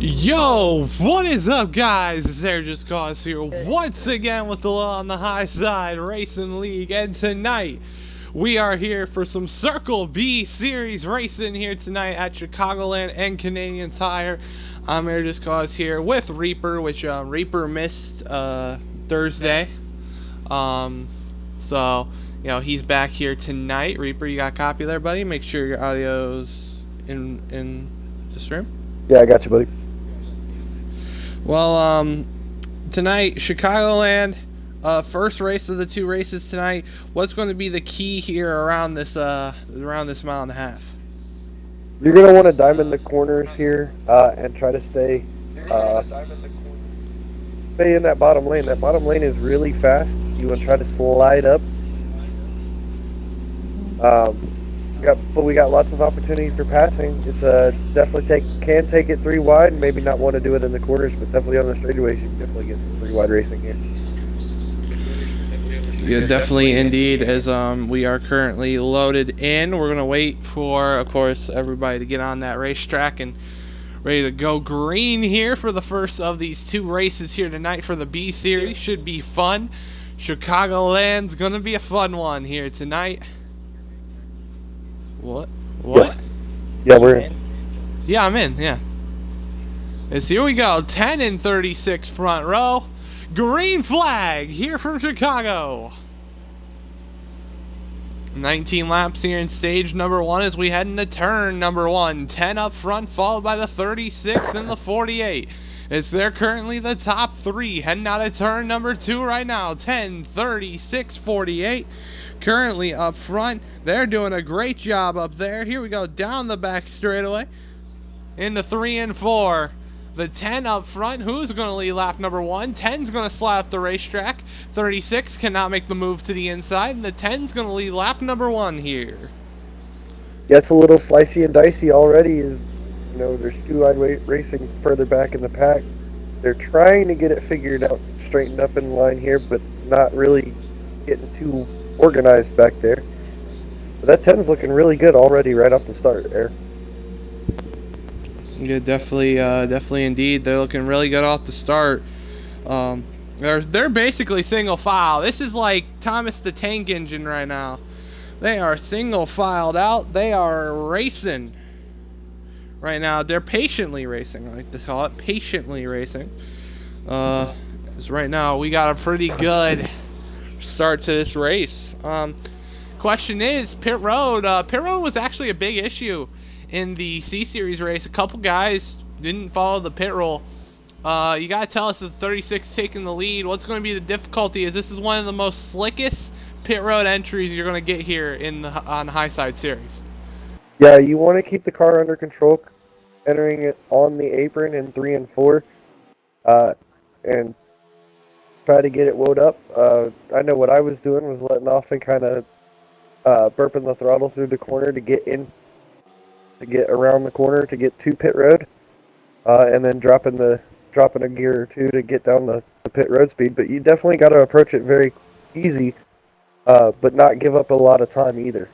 Yo, what is up, guys? It's Just Cause here once again with the Low on the High Side Racing League, and tonight we are here for some Circle B Series racing here tonight at Chicagoland and Canadian Tire. I'm Just Cause here with Reaper, which Reaper missed Thursday. So you know he's back here tonight. Reaper, you got a copy there, buddy? Make sure your audio's in the stream. Yeah, I got you, buddy. Well, tonight, Chicagoland, first race of the two races tonight. What's going to be the key here around this mile and a half? You're going to want to diamond the corners here and try to stay in that bottom lane. That bottom lane is really fast. You want to try to slide up. But we got lots of opportunity for passing. It's definitely can take it 3 wide. Maybe not want to do it in the corners, but definitely on the straightaways you can definitely get some 3 wide racing here. Yeah, definitely, indeed. As we are currently loaded in, we're gonna wait for, of course, everybody to get on that racetrack and ready to go green here for the first of these 2 races here tonight for the B Series. Should be fun. Chicagoland's gonna be a fun one here tonight. What? Yes. Yeah, we're in. Yeah, I'm in, yeah. Here we go. 10 and 36 front row. Green flag here from Chicago. 19 laps here in stage number 1 as we head into turn number 1. 10 up front, followed by the 36 and the 48. They're currently the top 3. Heading out of turn number 2 right now. 10, 36, 48. Currently up front. They're doing a great job up there. Here we go down the back straightaway into 3 and 4. The 10 up front. Who's going to lead lap number 1? 10's going to slide up the racetrack. 36 cannot make the move to the inside, and the 10's going to lead lap number 1 here. Yeah, it's a little slicey and dicey already. There's 2 wide racing further back in the pack. They're trying to get it figured out, straightened up in line here, but not really getting too organized back there. But that 10's looking really good already right off the start there. Yeah, definitely indeed. They're looking really good off the start. They're basically single file. This is like Thomas the Tank Engine right now. They are single filed out. They are racing right now. They're patiently racing, I like to call it. Patiently racing. Because right now we got a pretty good start to this race. Question is, pit road. Pit road was actually a big issue in the C Series race. A couple guys didn't follow the pit rule. You gotta tell us the 36 taking the lead. What's going to be the difficulty? Is this is one of the most slickest pit road entries you're going to get here on the High Side Series. Yeah, you want to keep the car under control, entering it on the apron in 3 and 4, and try to get it wound up. I know what I was doing was letting off and kind of burping the throttle through the corner to get around the corner to get to pit road, and then dropping a gear or 2 to get down the pit road speed. But you definitely got to approach it very easy, but not give up a lot of time either.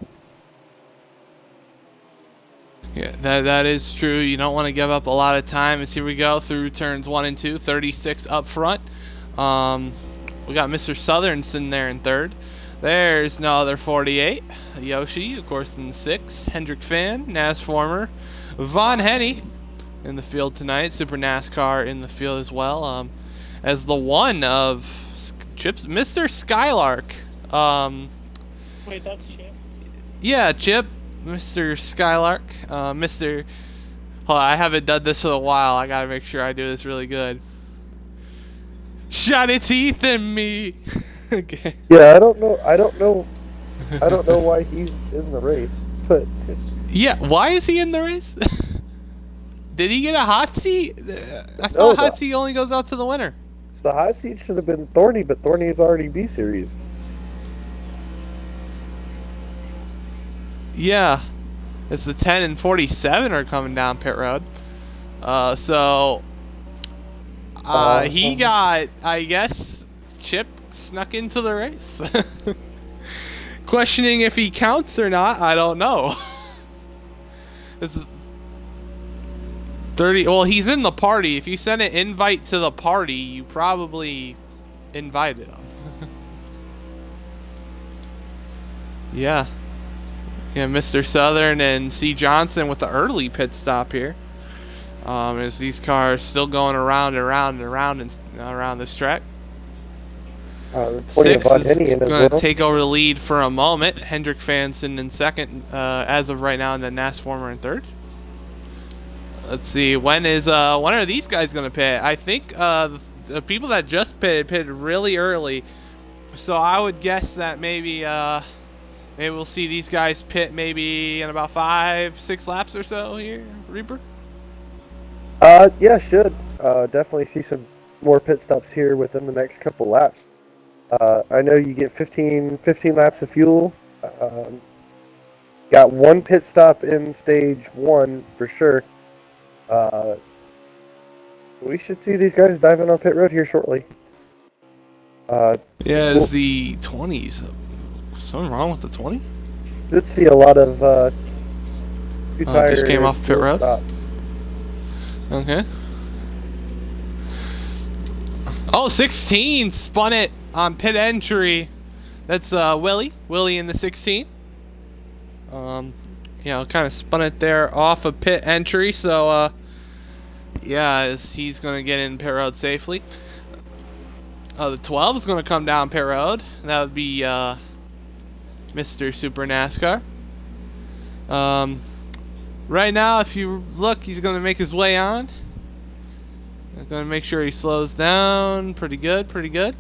Yeah, that is true. You don't want to give up a lot of time. As here we go through turns 1 and 2. 36 up front. We got Mr. Southern sitting there in 3rd. There's no other 48. Yoshi, of course, in 6. Hendrick Fan, NASFormer. Von Henny in the field tonight. Super NASCAR in the field as well. As the one of Chip's Mr. Skylark. Wait, that's Chip? Yeah, Chip. Mr. Skylark. Mr. Hold on, I haven't done this in a while. I gotta make sure I do this really good. Shiny teeth in me. Okay. Yeah, I don't know why he's in the race, but yeah, why is he in the race? Did he get a hot seat? I thought hot seat only goes out to the winner. The hot seat should have been Thorny, but Thorny is already B Series. Yeah, it's the 10 and 47 are coming down pit road. He got, I guess, Chip snuck into the race. Questioning if he counts or not, I don't know. 30. Well, he's in the party. If you send an invite to the party, you probably invited him. Yeah. Yeah, Mr. Southern and C. Johnson with the early pit stop here. As these cars still going around and around and around and around this track. Six is going to take over the lead for a moment. Hendrick Fanson in second as of right now, and then Nasformer in third. Let's see, when are these guys going to pit? I think the people that just pitted really early. So I would guess that maybe we'll see these guys pit maybe in about 5-6 laps or so here, Reaper? Yeah, should. Definitely see some more pit stops here within the next couple laps. I know you get 15 laps of fuel. Got one pit stop in stage 1 for sure. We should see these guys diving on pit road here shortly. Yeah, it's the 20s. Something wrong with the 20? Should see a lot of just came off pit road. Stops. Okay. Oh, 16 spun it on pit entry. That's Willie in the 16. Kind of spun it there off of pit entry. So yeah, he's gonna get in pit road safely. The 12 is gonna come down pit road. That would be Mr. Super NASCAR. Right now, if you look, he's gonna make his way on. Gonna make sure he slows down. Pretty good.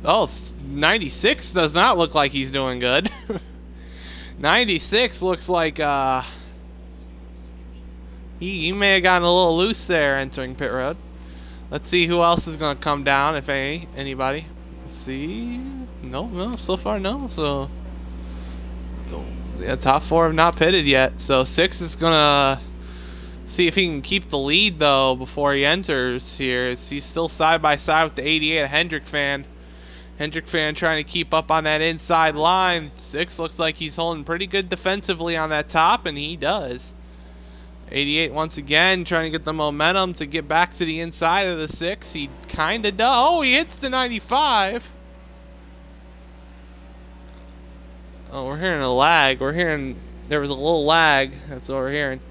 Oh, 96 does not look like he's doing good. 96 looks like he may have gotten a little loose there entering pit road. Let's see who else is gonna come down, if anybody. Let's see. No, so far no. So yeah, top 4 have not pitted yet. So 6 is gonna see if he can keep the lead though before he enters here. He's still side by side with the 88 Hendrick fan. Hendrick fan trying to keep up on that inside line. 6 looks like he's holding pretty good defensively on that top, and he does. 88 once again trying to get the momentum to get back to the inside of the 6. He kind of does. Oh, he hits the 95. Oh, we're hearing a lag. There was a little lag. That's what we're hearing.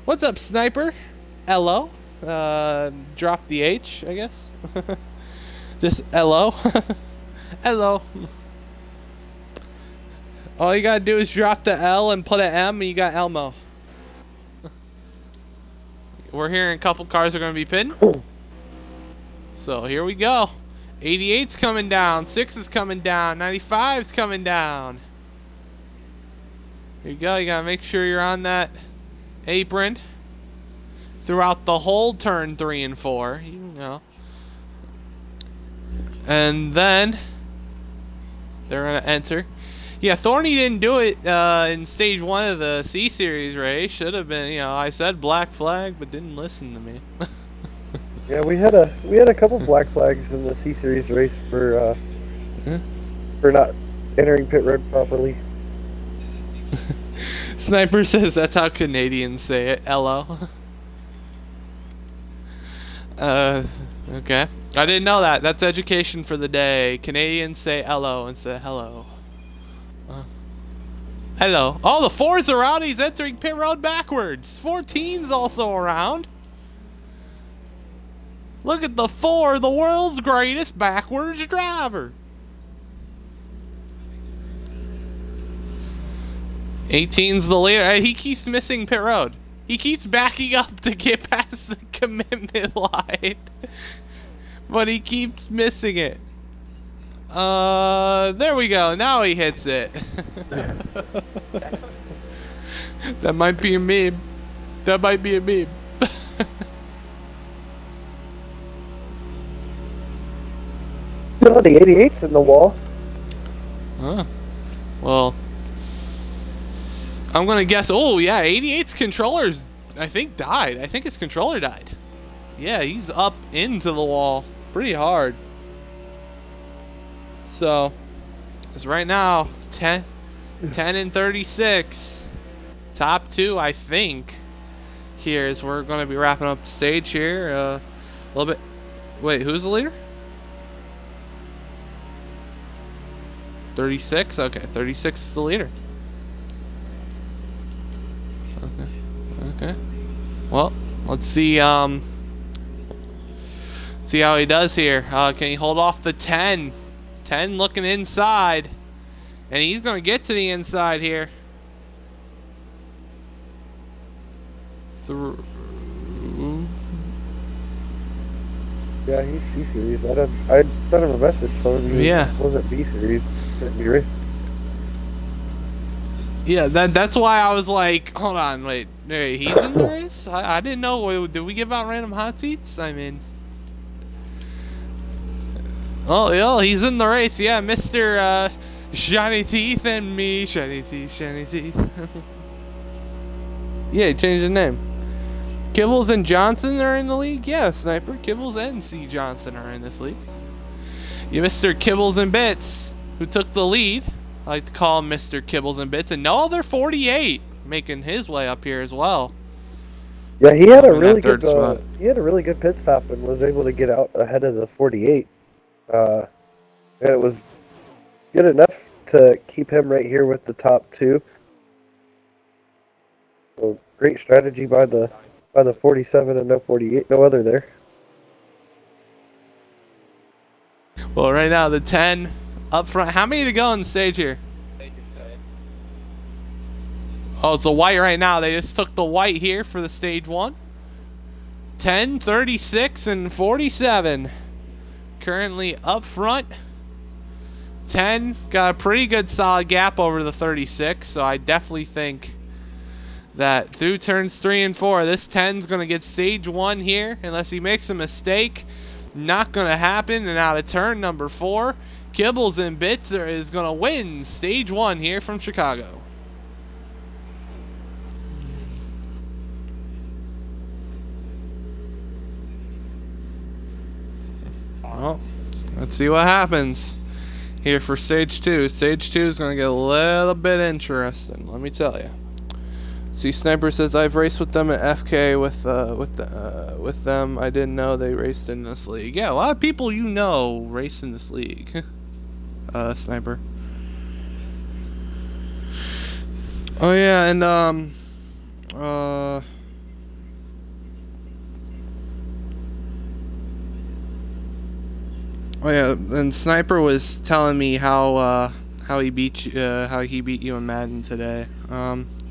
What's up, Sniper? Hello. Drop the H, I guess. Just hello. Hello. All you gotta do is drop the L and put an M and you got Elmo. We're hearing a couple cars are gonna be pitting. So here we go. 88's coming down, 6 is coming down, 95's coming down. Here you go, you gotta make sure you're on that apron throughout the whole turn 3 and 4. You know. And then they're gonna enter. Yeah, Thorny didn't do it in stage 1 of the C Series race. Should have been, I said black flag, but didn't listen to me. Yeah, we had a couple black flags in the C Series race for not entering pit road properly. Sniper says that's how Canadians say it. Hello. Okay. I didn't know that. That's education for the day. Canadians say hello instead of hello. Hello. Oh, the 4's around. He's entering pit road backwards. 14's also around. Look at the 4, the world's greatest backwards driver. 18's the leader. He keeps missing pit road. He keeps backing up to get past the commitment line. But he keeps missing it. There we go. Now he hits it. That might be a meme. That might be a meme. No, the 88's in the wall. Huh. Well, I'm gonna guess. Oh yeah, 88's controllers, I think, died. I think his controller died. Yeah, he's up into the wall pretty hard. So, it's right now 10 and 36. Top 2, I think, here as we're going to be wrapping up the stage here. A little bit. Wait, who's the leader? 36? Okay, 36 is the leader. Okay. Well, let's see how he does here. Can he hold off the 10? 10 looking inside. And he's going to get to the inside here. Yeah, he's C series. I sent him a message telling him he wasn't B series. Shouldn't be racing. Yeah, that's why I was like, hold on, wait, he's in the race? I didn't know. Did we give out random hot seats? I mean, oh, yeah, he's in the race. Yeah, Mr. Shiny Teeth and me, Shiny Teeth. Yeah, he changed his name. Kibbles and Johnson are in the league? Yeah, Sniper. Kibbles and C. Johnson are in this league. You Mr. Kibbles and Bits, who took the lead. I like to call him Mr. Kibbles and Bits. And no other 48 making his way up here as well. Yeah, he had a really good pit stop and was able to get out ahead of the 48. And it was good enough to keep him right here with the top two. So great strategy by the 47 and no 48, no other there. Well, right now the 10 up front. How many to go on the stage here? Oh, it's a white right now. They just took the white here for the stage 1. 10, 36, and 47. Currently up front. 10 got a pretty good solid gap over the 36, so I definitely think that through turns 3 and 4, this 10's going to get stage 1 here, unless he makes a mistake. Not going to happen. And out of turn number 4, Kibbles and Bits is going to win stage 1 here from Chicago. Well, let's see what happens here for stage 2. Stage 2 is going to get a little bit interesting, let me tell you. See, Sniper says I've raced with them at FK with them. I didn't know they raced in this league. Yeah, a lot of people race in this league. Sniper. Oh yeah, and oh yeah, and Sniper was telling me how he beat you in Madden today.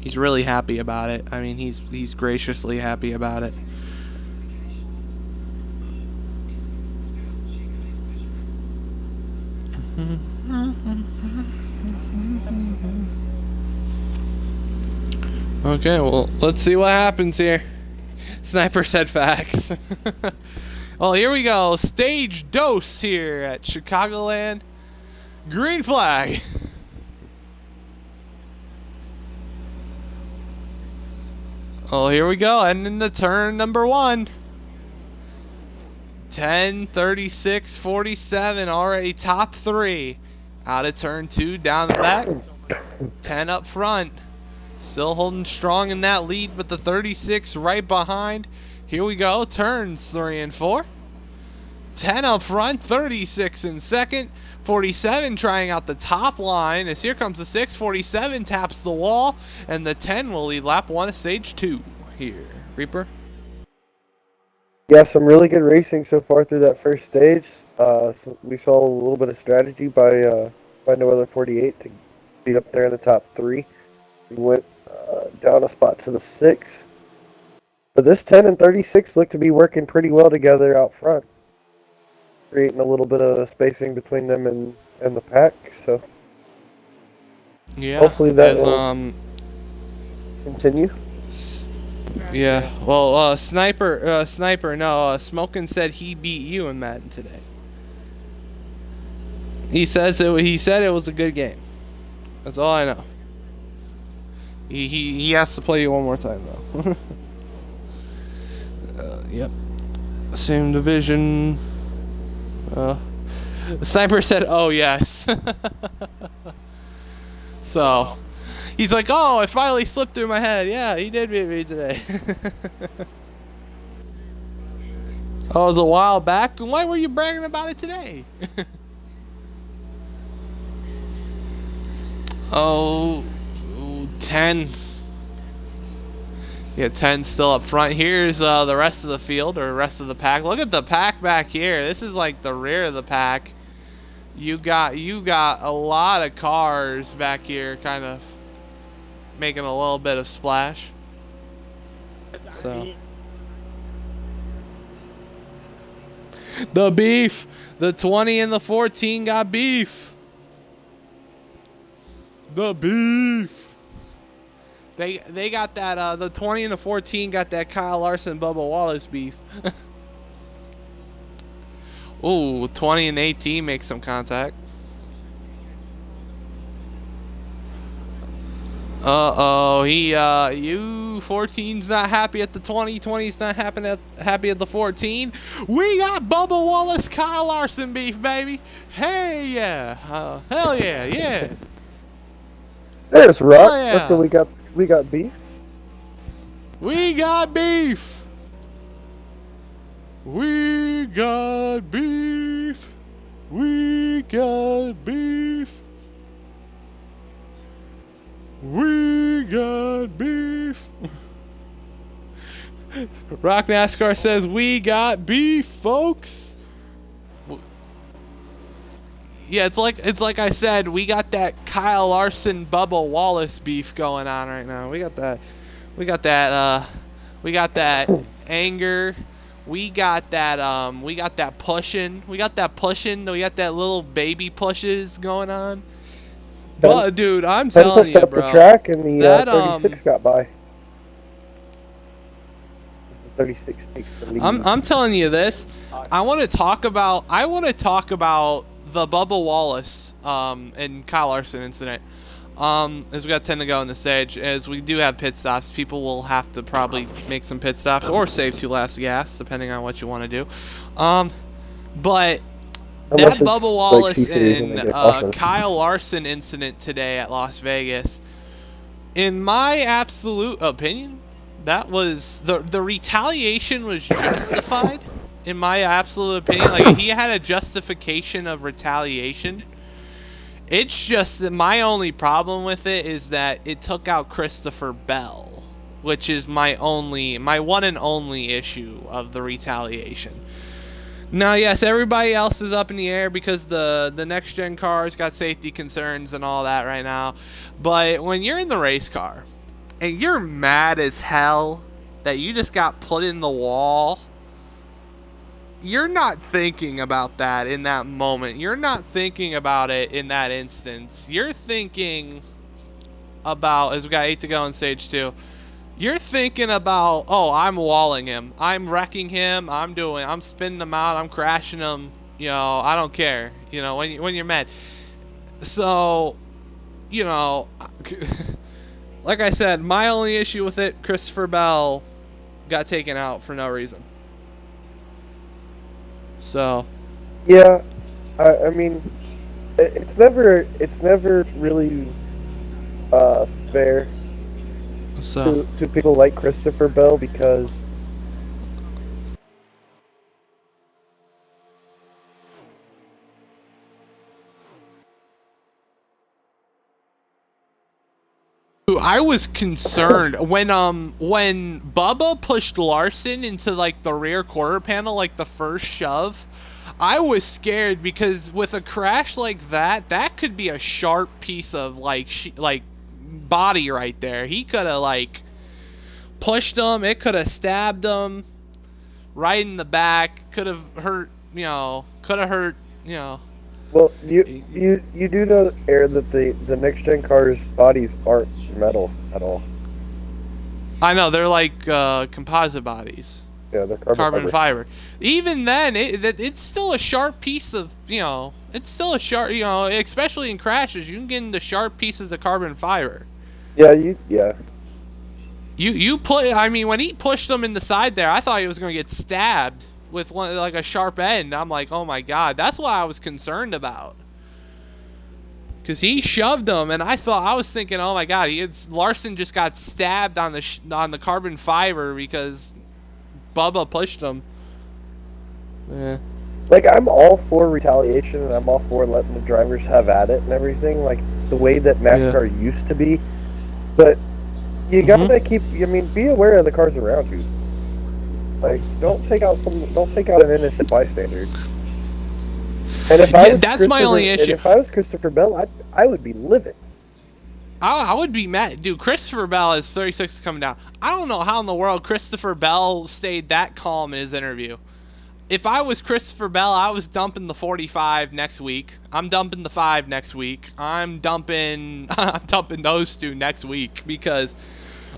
He's really happy about it. I mean, he's graciously happy about it. Okay, well, let's see what happens here. Sniper said facts. Well, here we go. Stage dose here at Chicagoland. Green flag. Oh, here we go. And into turn number 1. 10, 36, 47. Already top 3. Out of turn 2, down the back. 10 up front. Still holding strong in that lead, but the 36 right behind. Here we go. Turns 3 and 4. 10 up front. 36 in second. 47 trying out the top line as here comes the 6. 47 taps the wall, and the 10 will lead lap 1 of stage 2 here. Reaper? Yeah, some really good racing so far through that first stage. So we saw a little bit of strategy by No Other 48 to be up there in the top 3. We went down a spot to the 6. But this 10 and 36 look to be working pretty well together out front, creating a little bit of spacing between them and the pack. So yeah, hopefully that will continue. Yeah, well, Sniper, Smokin' said he beat you in Madden today. He said it was a good game. That's all I know. He has to play you one more time though. Yep. Same division. Sniper said, "Oh yes." So, He's like, oh, it finally slipped through my head. Yeah, he did beat me today. Oh, it was a while back. Why were you bragging about it today? Oh, 10. Yeah, 10 still up front. Here's the rest of the field, or rest of the pack. Look at the pack back here. This is like the rear of the pack. You got a lot of cars back here, kind of making a little bit of splash. So the beef, the 20 and the 14 got beef. The beef. They got that, the 20 and the 14 got that Kyle Larson, Bubba Wallace beef. Ooh, 20 and 18 make some contact. Uh-oh, you 14's not happy at the 20, 20's not happy at the 14. We got Bubba Wallace, Kyle Larson beef, baby. Hey, yeah. Hell yeah, yeah. There's Rock. Oh, yeah. After we got beef. We got beef. We got beef. We got beef. We got beef. Rock NASCAR says we got beef, folks. Yeah, it's like I said, we got that Kyle Larson, Bubba Wallace beef going on right now. We got that anger. We got that pushing. We got that little baby pushes going on. But dude, I'm telling you, up bro. The track and the 36 got by. The 36 takes the lead. I'm telling you this. I want to talk about the Bubba Wallace and Kyle Larson incident. As we got 10 to go on the stage, as we do have pit stops, people will have to probably make some pit stops or save 2 laps of gas, depending on what you want to do. But that Bubba Wallace and Kyle Larson incident today at Las Vegas, in my absolute opinion, that was the retaliation was justified. In my absolute opinion, like he had a justification of retaliation. It's just that my only problem with it is that it took out Christopher Bell, which is my one and only issue of the retaliation. Now, yes, everybody else is up in the air because the next gen cars got safety concerns and all that right now. But when you're in the race car and you're mad as hell that you just got put in the wall, you're not thinking about that in that moment. You're not thinking about it in that instance. You're thinking about, as we got 8 to go on stage 2, you're thinking about, oh, I'm walling him. I'm wrecking him. I'm spinning him out. I'm crashing him. You know, I don't care. You know, when you're mad. So, you know, like I said, my only issue with it, Christopher Bell got taken out for no reason. So. Yeah, I mean, it's never really fair to people like Christopher Bell because I was concerned when Bubba pushed Larson into like the rear quarter panel, like the first shove. I was scared because with a crash like that could be a sharp piece of like body right there. He could have like pushed him. It could have stabbed him right in the back. Could have hurt. You know. Could have hurt. You know. Well, you do know, Aaron, that the next gen cars' bodies aren't metal at all. I know, they're like composite bodies. Yeah, they're carbon fiber. Even then, it's still a sharp piece of, you know, it's still a sharp, you know, especially in crashes, you can get into sharp pieces of carbon fiber. Yeah, I mean, when he pushed them in the side there, I thought he was going to get stabbed with one, like a sharp end. I'm like, oh my god, that's what I was concerned about. because he shoved him, and I was thinking, oh my God, Larson just got stabbed on the carbon fiber because Bubba pushed him. Yeah. Like, I'm all for retaliation, and I'm all for letting the drivers have at it and everything, like the way that NASCAR used to be. But you gotta be aware of the cars around you. Like, don't take out an innocent bystander. And if that's my only issue. And if I was Christopher Bell, I would be livid. I would be mad. Dude, Christopher Bell is 36 coming down. I don't know how in the world Christopher Bell stayed that calm in his interview. If I was Christopher Bell, I was dumping the 45 next week. I'm dumping the 5 next week. I'm dumping those 2 next week because,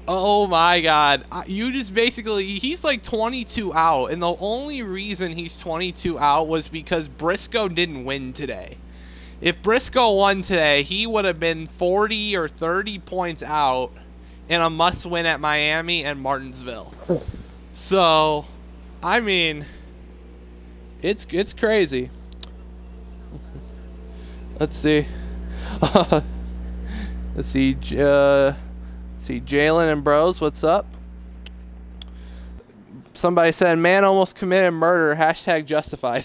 oh my God, you just basically, he's like 22 out, and the only reason he's 22 out was because Briscoe didn't win today. If Briscoe won today, he would have been 40 or 30 points out in a must-win at Miami and Martinsville. So, I mean, it's crazy. Let's see. Let's see. Jalen and Bros, what's up? Somebody said, man almost committed murder. # justified.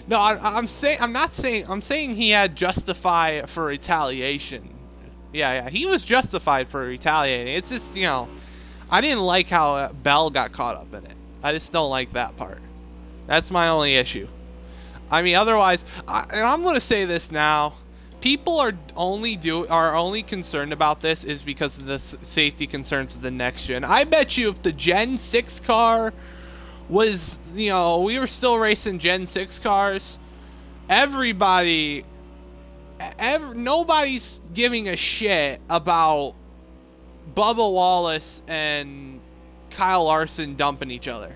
No, I'm saying he had justify for retaliation. Yeah, he was justified for retaliating. It's just, I didn't like how Bell got caught up in it. I just don't like that part. That's my only issue. I mean, otherwise, and I'm going to say this now. People are only concerned about this is because of the safety concerns of the next gen. I bet you if the Gen 6 car was, we were still racing Gen 6 cars, nobody's giving a shit about Bubba Wallace and Kyle Larson dumping each other.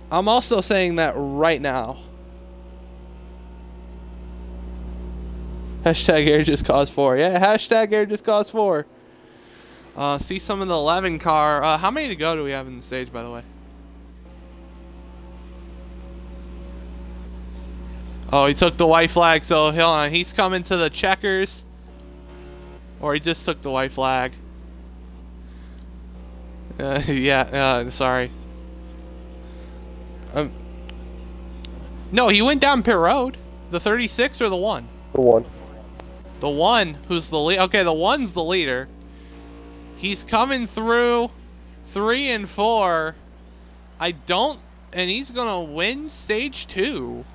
I'm also saying that right now. # air just cause 4. Yeah, # air just cause 4. See some of the 11 car. How many to go do we have in the stage, by the way? Oh, he took the white flag, so hold on. He's coming to the checkers. Or he just took the white flag. Sorry. No, he went down pit road. The 36 or the 1? The 1. The 1 who's the lead. Okay, the 1's the leader. He's coming through 3 and 4. And he's gonna win stage 2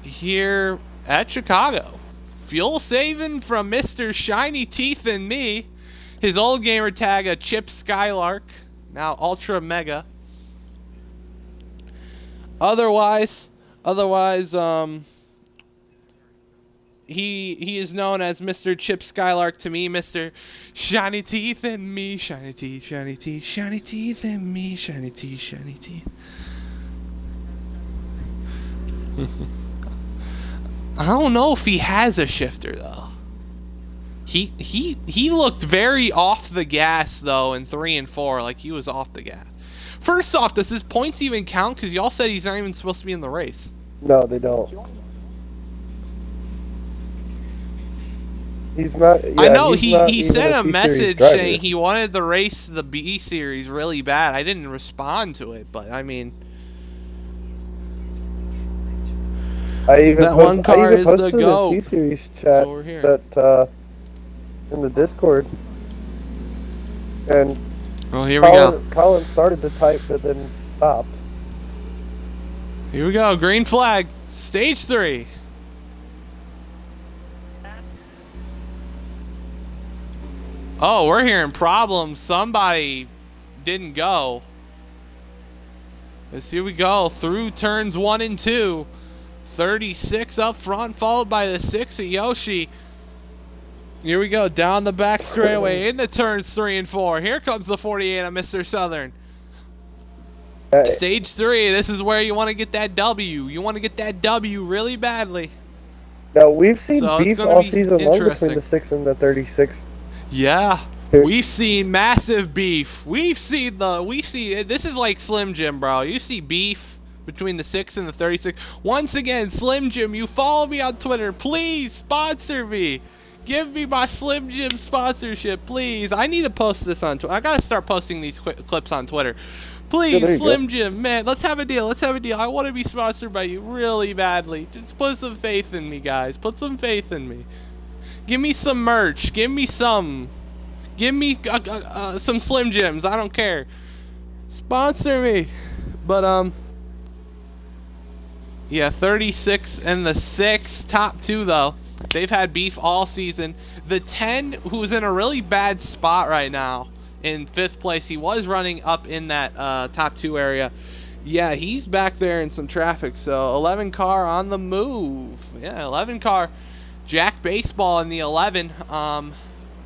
here at Chicago. Fuel saving from Mr. Shiny Teeth and me. His old gamer tag, a Chip Skylark, now Ultra Mega. Otherwise, he is known as Mr. Chip Skylark to me, Mr. Shiny Teeth and me, shiny teeth, shiny teeth, shiny teeth and me, shiny teeth, shiny teeth. I don't know if he has a shifter though. He looked very off the gas though in 3 and 4, like he was off the gas. First off, does his points even count? Because y'all said he's not even supposed to be in the race. No, they don't. He's not. Yeah, I know he sent a message saying he wanted to race the B series really bad. I didn't respond to it, but I mean, I even posted the GOAT. in the C series chat that in the Discord, and here we go. Colin started to type, but then stopped. Here we go. Green flag. Stage 3. Oh, we're hearing problems. Somebody didn't go. Here we go. Through turns 1 and 2. 36 up front, followed by the 6 of Yoshi. Here we go. Down the back straightaway into turns 3 and 4. Here comes the 48 of Mr. Southern. Stage 3. This is where you want to get that W. You want to get that W really badly. Now, we've seen beef all season long between the 6 and the 36. Yeah. We've seen massive beef. We've seen this is like Slim Jim, bro. You see beef between the 6 and the 36. Once again, Slim Jim, you follow me on Twitter. Please sponsor me. Give me my Slim Jim sponsorship, please. I need to post this on Twitter. I gotta start posting these clips on Twitter. Please, Yeah, Slim Jim, man, let's have a deal. Let's have a deal. I want to be sponsored by you really badly. Just put some faith in me, guys. Put some faith in me. Give me some merch. Give me some. Give me some Slim Jims. I don't care. Sponsor me. But, yeah, 36 and the 6. Top 2, though. They've had beef all season. The 10, who's in a really bad spot right now, in 5th place. He was running up in that top 2 area. Yeah, he's back there in some traffic. So 11 car on the move. Yeah, 11 car. Jack Baseball in the 11.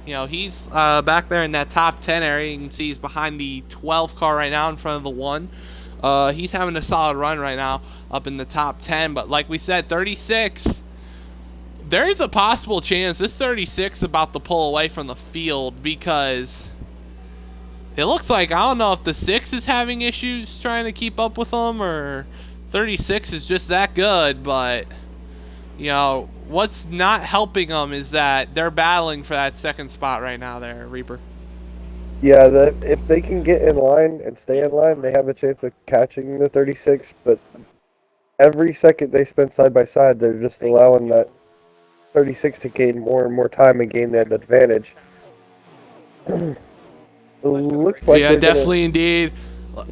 You know, he's back there in that top 10 area. You can see he's behind the 12 car right now in front of the 1. He's having a solid run right now up in the top 10. But like we said, 36. There is a possible chance this 36 is about to pull away from the field because it looks like, I don't know if the 6 is having issues trying to keep up with them or 36 is just that good, but, you know, what's not helping them is that they're battling for that 2nd spot right now there, Reaper. Yeah, if they can get in line and stay in line, they have a chance of catching the 36, but every second they spend side by side, they're just allowing that 36 to gain more and more time and gain that advantage. Looks like yeah, definitely indeed.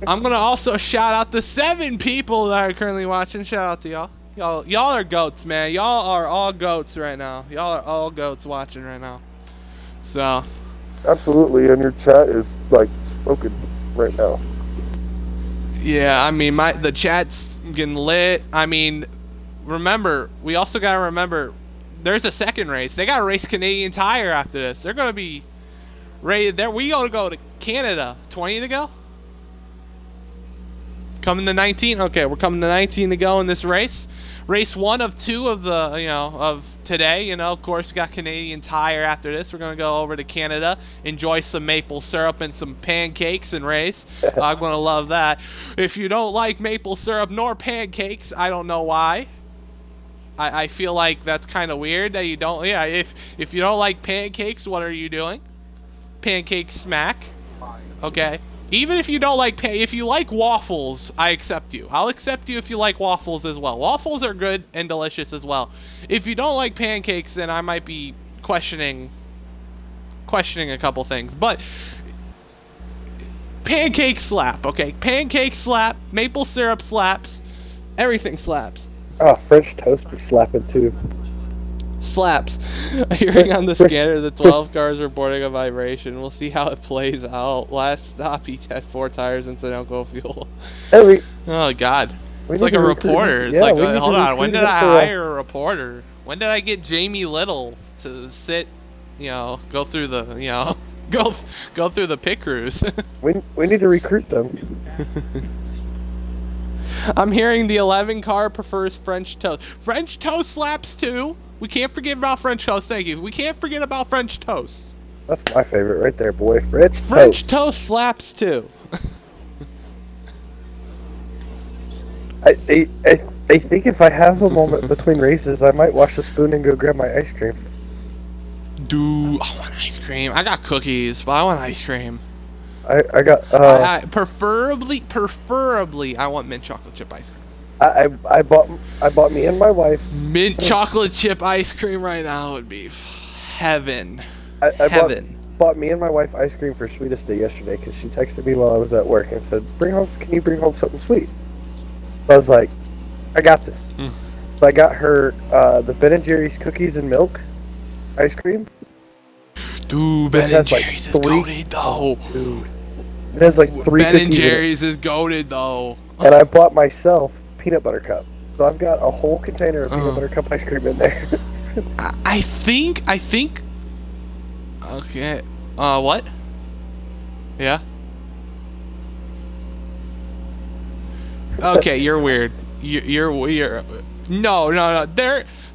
I'm gonna also shout out the 7 people that are currently watching. Shout out to y'all. Y'all are goats, man. Y'all are all goats right now. Y'all are all goats watching right now. So absolutely, and your chat is like smoking right now. yeah, I mean the chat's getting lit. I mean, remember, we also gotta remember there's a 2nd race. They gotta race Canadian Tire after this. They're gonna be rated there. We gotta go to Canada. 20 to go? Coming to 19? Okay, we're coming to 19 to go in this race. Race 1 of 2 of the, you know, of today. You know, of course, we got Canadian Tire after this. We're going to go over to Canada, enjoy some maple syrup and some pancakes and race. I'm going to love that. If you don't like maple syrup nor pancakes, I don't know why. I feel like that's kind of weird that you don't. Yeah, if you don't like pancakes, what are you doing? Pancake smack. Okay. Even if you don't like if you like waffles, I accept you. I'll accept you if you like waffles as well. Waffles are good and delicious as well. If you don't like pancakes, then I might be questioning a couple things. But pancake slap, okay? Pancake slap, maple syrup slaps, everything slaps. Oh, French toast be slapping too. Slaps. Hearing on the scanner, the 12 cars reporting a vibration. We'll see how it plays out. Last stop, he had 4 tires and Sunoco fuel. Hey, oh, God. It's like a reporter. It's like, hold on. When did I hire a reporter? When did I get Jamie Little to sit, you know, go through the, you know, go through the pit crews? we need to recruit them. I'm hearing the 11 car prefers French toast. French toast slaps too. We can't forget about French toast. Thank you. We can't forget about French toast. That's my favorite right there, boy. French toast slaps too. I think if I have a moment between races, I might wash the spoon and go grab my ice cream. Dude, I want ice cream. I got cookies, but I want ice cream. I got preferably I want mint chocolate chip ice cream. I bought me and my wife mint chocolate chip ice cream right now would be heaven. Heaven. Bought me and my wife ice cream for Sweetest Day yesterday because she texted me while I was at work and said, "Can you bring home something sweet?" I was like, "I got this." So I got her the Ben & Jerry's cookies and milk ice cream. Dude, Ben & Jerry's is goated though. Dude. It has like 3 Ben cookies & Jerry's is goated though. And I bought myself peanut butter cup. So I've got a whole container of peanut butter cup ice cream in there. I think okay. What? Yeah. Okay, you're weird. You're No.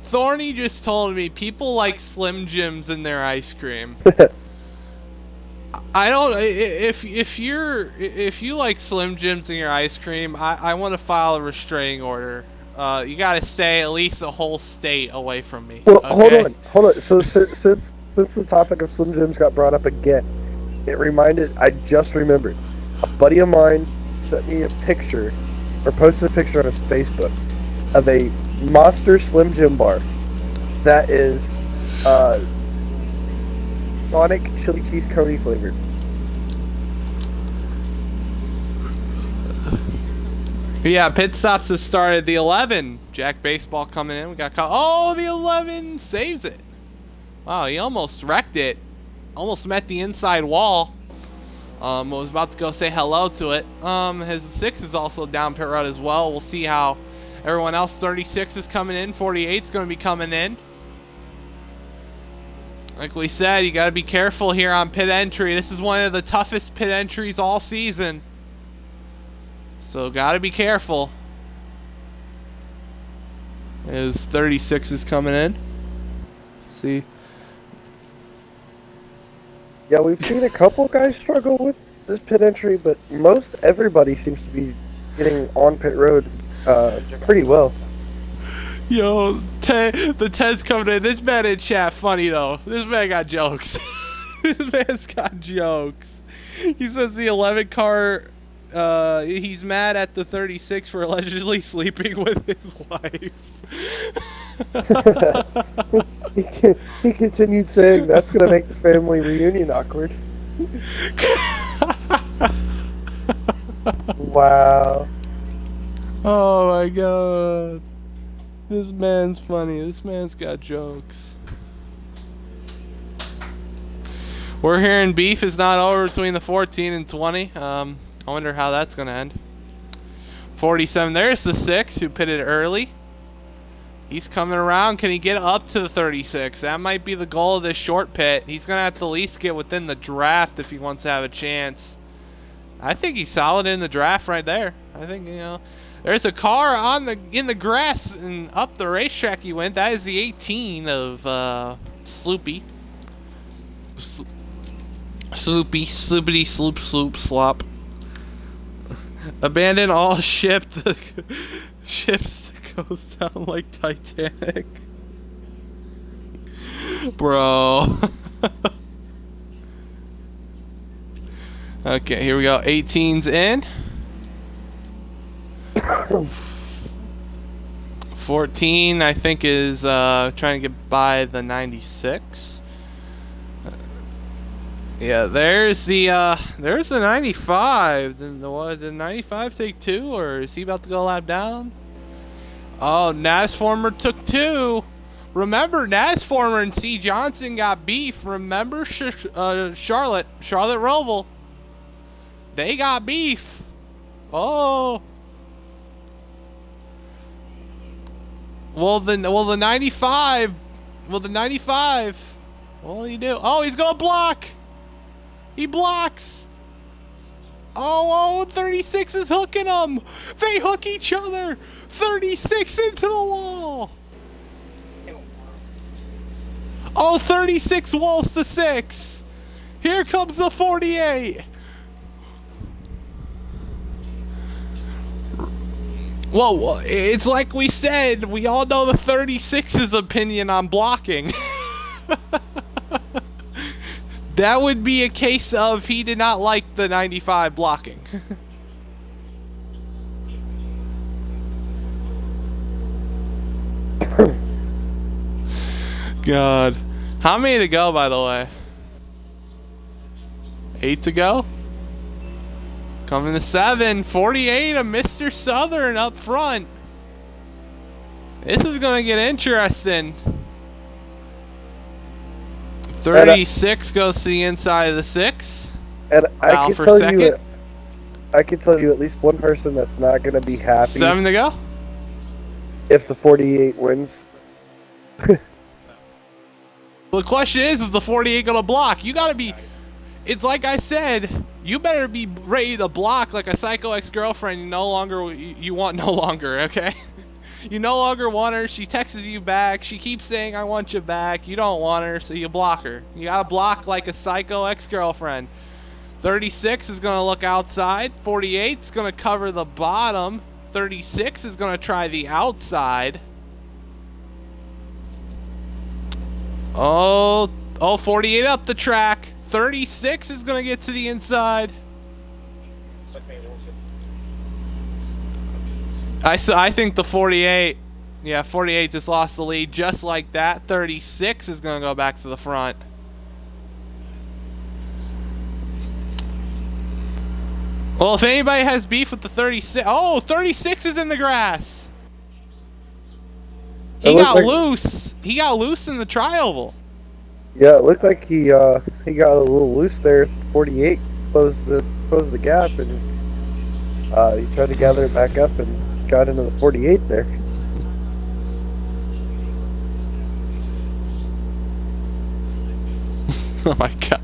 Thorny just told me people like Slim Jims in their ice cream. I don't. If you like Slim Jims in your ice cream, I want to file a restraining order. You gotta stay at least a whole state away from me. Well, Okay? hold on. So since the topic of Slim Jims got brought up again, I just remembered. A buddy of mine sent me a picture, or posted a picture on his Facebook, of a Monster Slim Jim bar that is Sonic chili cheese coney flavored. Yeah, pit stops has started. The 11, Jack Baseball coming in. We got caught. Oh, the 11 saves it. Wow, he almost wrecked it. Almost met the inside wall. Was about to go say hello to it. His 6 is also down pit road as well. We'll see how everyone else. 36 is coming in. 48 is going to be coming in. Like we said, you got to be careful here on pit entry. This is one of the toughest pit entries all season. So got to be careful. His 36 is coming in. See. Yeah, we've seen a couple guys struggle with this pit entry, but most everybody seems to be getting on pit road pretty well. Yo, the Ted's coming in. This man in chat funny though. This man got jokes. This man's got jokes. He says the 11 car, he's mad at the 36 for allegedly sleeping with his wife. He continued saying that's going to make the family reunion awkward. Wow. Oh my god. This man's funny. This man's got jokes. We're hearing beef is not over between the 14 and 20. I wonder how that's going to end. 47. There's the 6 who pitted early. He's coming around. Can he get up to the 36? That might be the goal of this short pit. He's going to have to at least get within the draft if he wants to have a chance. I think he's solid in the draft right there. I think, you know, there's a car in the grass and up the racetrack he went. That is the 18 of Sloopy. Sloopity, sloop, slop. Abandon all ships that goes down like Titanic. Bro. Okay, here we go. 18's in. 14, I think, is trying to get by the 96. Yeah, there's the 95. Did the 95 take 2, or is he about to go a lap down? Oh, Nasformer took 2. Remember, Nasformer and C. Johnson got beef. Remember Charlotte Roval. They got beef. Oh. Well, the 95. Well, the 95. What will he do? Oh, he's gonna block. He blocks. Oh, 36 is hooking him. They hook each other. 36 into the wall. Oh, 36 walls to 6. Here comes the 48. Well, it's like we said, we all know the 36's opinion on blocking. That would be a case of he did not like the 95 blocking. God. How many to go, by the way? 8 to go? Coming to 7. 48 of Mr. Southern up front. This is going to get interesting. 36 goes to the inside of the 6. And Foul I can for tell second. you, I can tell you at least one person that's not going to be happy 7 to go. if the 48 wins. Well, the question is the 48 going to block? You got to be... It's like I said, you better be ready to block like a psycho ex-girlfriend you want no longer, okay? You no longer want her. She texts you back. She keeps saying, I want you back. You don't want her, so you block her. You gotta block like a psycho ex-girlfriend. 36 is going to look outside. 48 is going to cover the bottom. 36 is going to try the outside. Oh, 48 up the track. 36 is going to get to the inside. I think the 48, yeah, 48 just lost the lead just like that. 36 is going to go back to the front. Well, if anybody has beef with the 36, 36 is in the grass. He got loose. He got loose in the tri-oval. Yeah, it looked like he got a little loose there. 48 closed the gap, and he tried to gather it back up and got into the 48 there. Oh my god.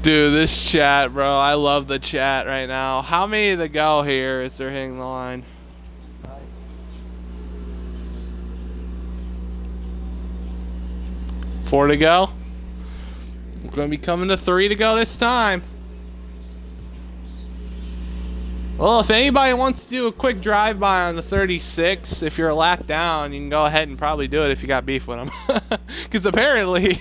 Dude, this chat, bro. I love the chat right now. How many to go here as they're hitting the line? Four to go. We're going to be coming to 3 to go this time. Well, if anybody wants to do a quick drive-by on the 36, if you're a lap down, you can go ahead and probably do it if you got beef with them. Because apparently...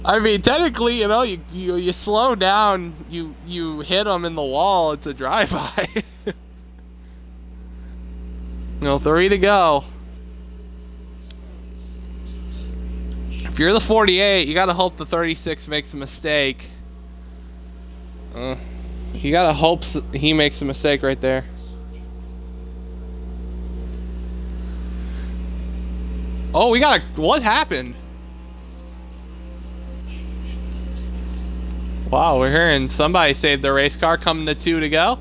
I mean, technically, you know, you slow down, you hit them in the wall, it's a drive-by. No, 3 to go. If you're the 48, you gotta hope the 36 makes a mistake. You gotta hope he makes a mistake right there. Oh, we got a... What happened? Wow, we're hearing somebody saved their race car coming to 2 to go.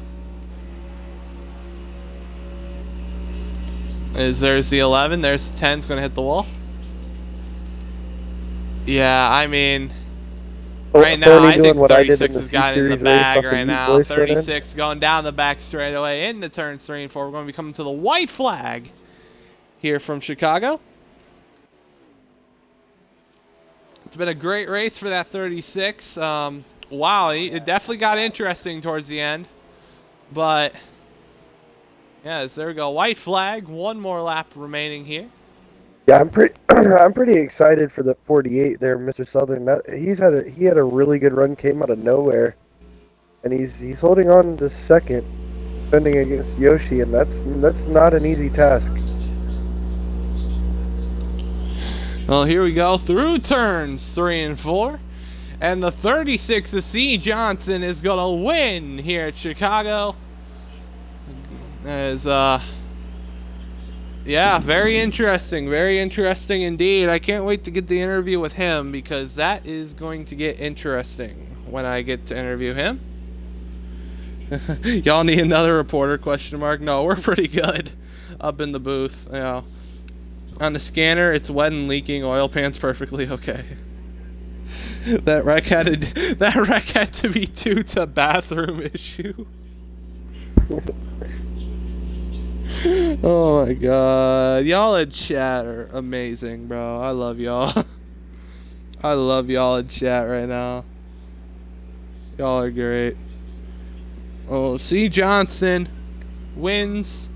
There's the 11, there's the 10's gonna hit the wall. Yeah, I mean, right now I think 36 has got in the bag right now. 36 going down the back straightaway into turns 3 and 4. We're going to be coming to the white flag here from Chicago. It's been a great race for that 36. Wow, it definitely got interesting towards the end. But, yes, there we go. White flag, one more lap remaining here. Yeah, I'm pretty excited for the 48 there, Mr. Southern. He had a really good run, came out of nowhere, and he's holding on to second, defending against Yoshi, and that's not an easy task. Well, here we go through turns 3 and 4, and the 36 of C. Johnson is gonna win here at Chicago. As yeah, very interesting indeed. I can't wait to get the interview with him, because that is going to get interesting when I get to interview him. Y'all need another reporter, question mark? No, we're pretty good up in the booth. You know, on the scanner, it's wet and leaking. Oil pan's perfectly okay. That wreck had to be due to bathroom issue. Oh my god. Y'all in chat are amazing, bro. I love y'all. I love y'all in chat right now. Y'all are great. Oh, C. Johnson wins.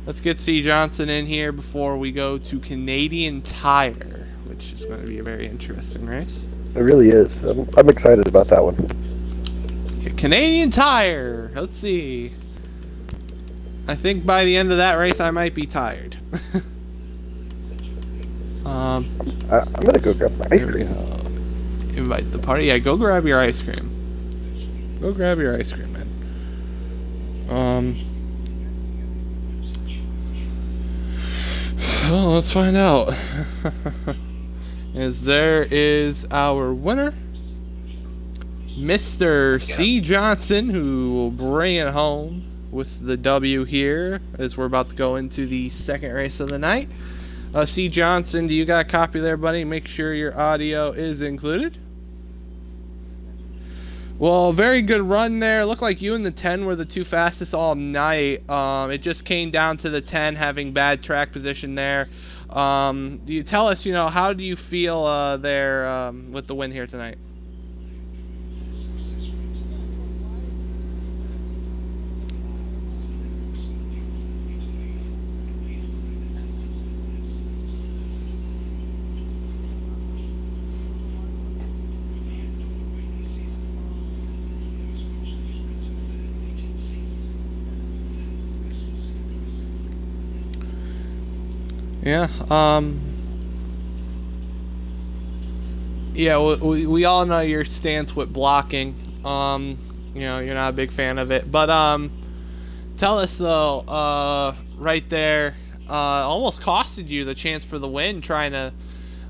Let's get C. Johnson in here before we go to Canadian Tire, which is going to be a very interesting race. It really is. I'm excited about that one. Canadian Tire. Let's see. I think by the end of that race, I might be tired. I'm gonna go grab my ice cream. Invite the party. Yeah, go grab your ice cream. Go grab your ice cream, man. Well, let's find out. There is our winner, Mr. C. Johnson, who will bring it home with the W here, as we're about to go into the second race of the night. C. Johnson, do you got a copy there, buddy? Make sure your audio is included. Well, very good run there. Looked like you and the 10 were the two fastest all night. It just came down to the 10 having bad track position there. Do you tell us, how do you feel there with the win here tonight? Yeah, yeah, we all know your stance with blocking. You're not a big fan of it. But, tell us, though, right there, almost costed you the chance for the win trying to,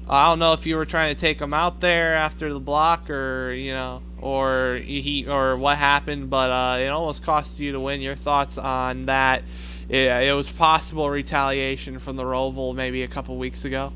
I don't know if you were trying to take him out there after the block or, or what happened, but, it almost cost you to win. Your thoughts on that? It was possible retaliation from the Roval maybe a couple weeks ago.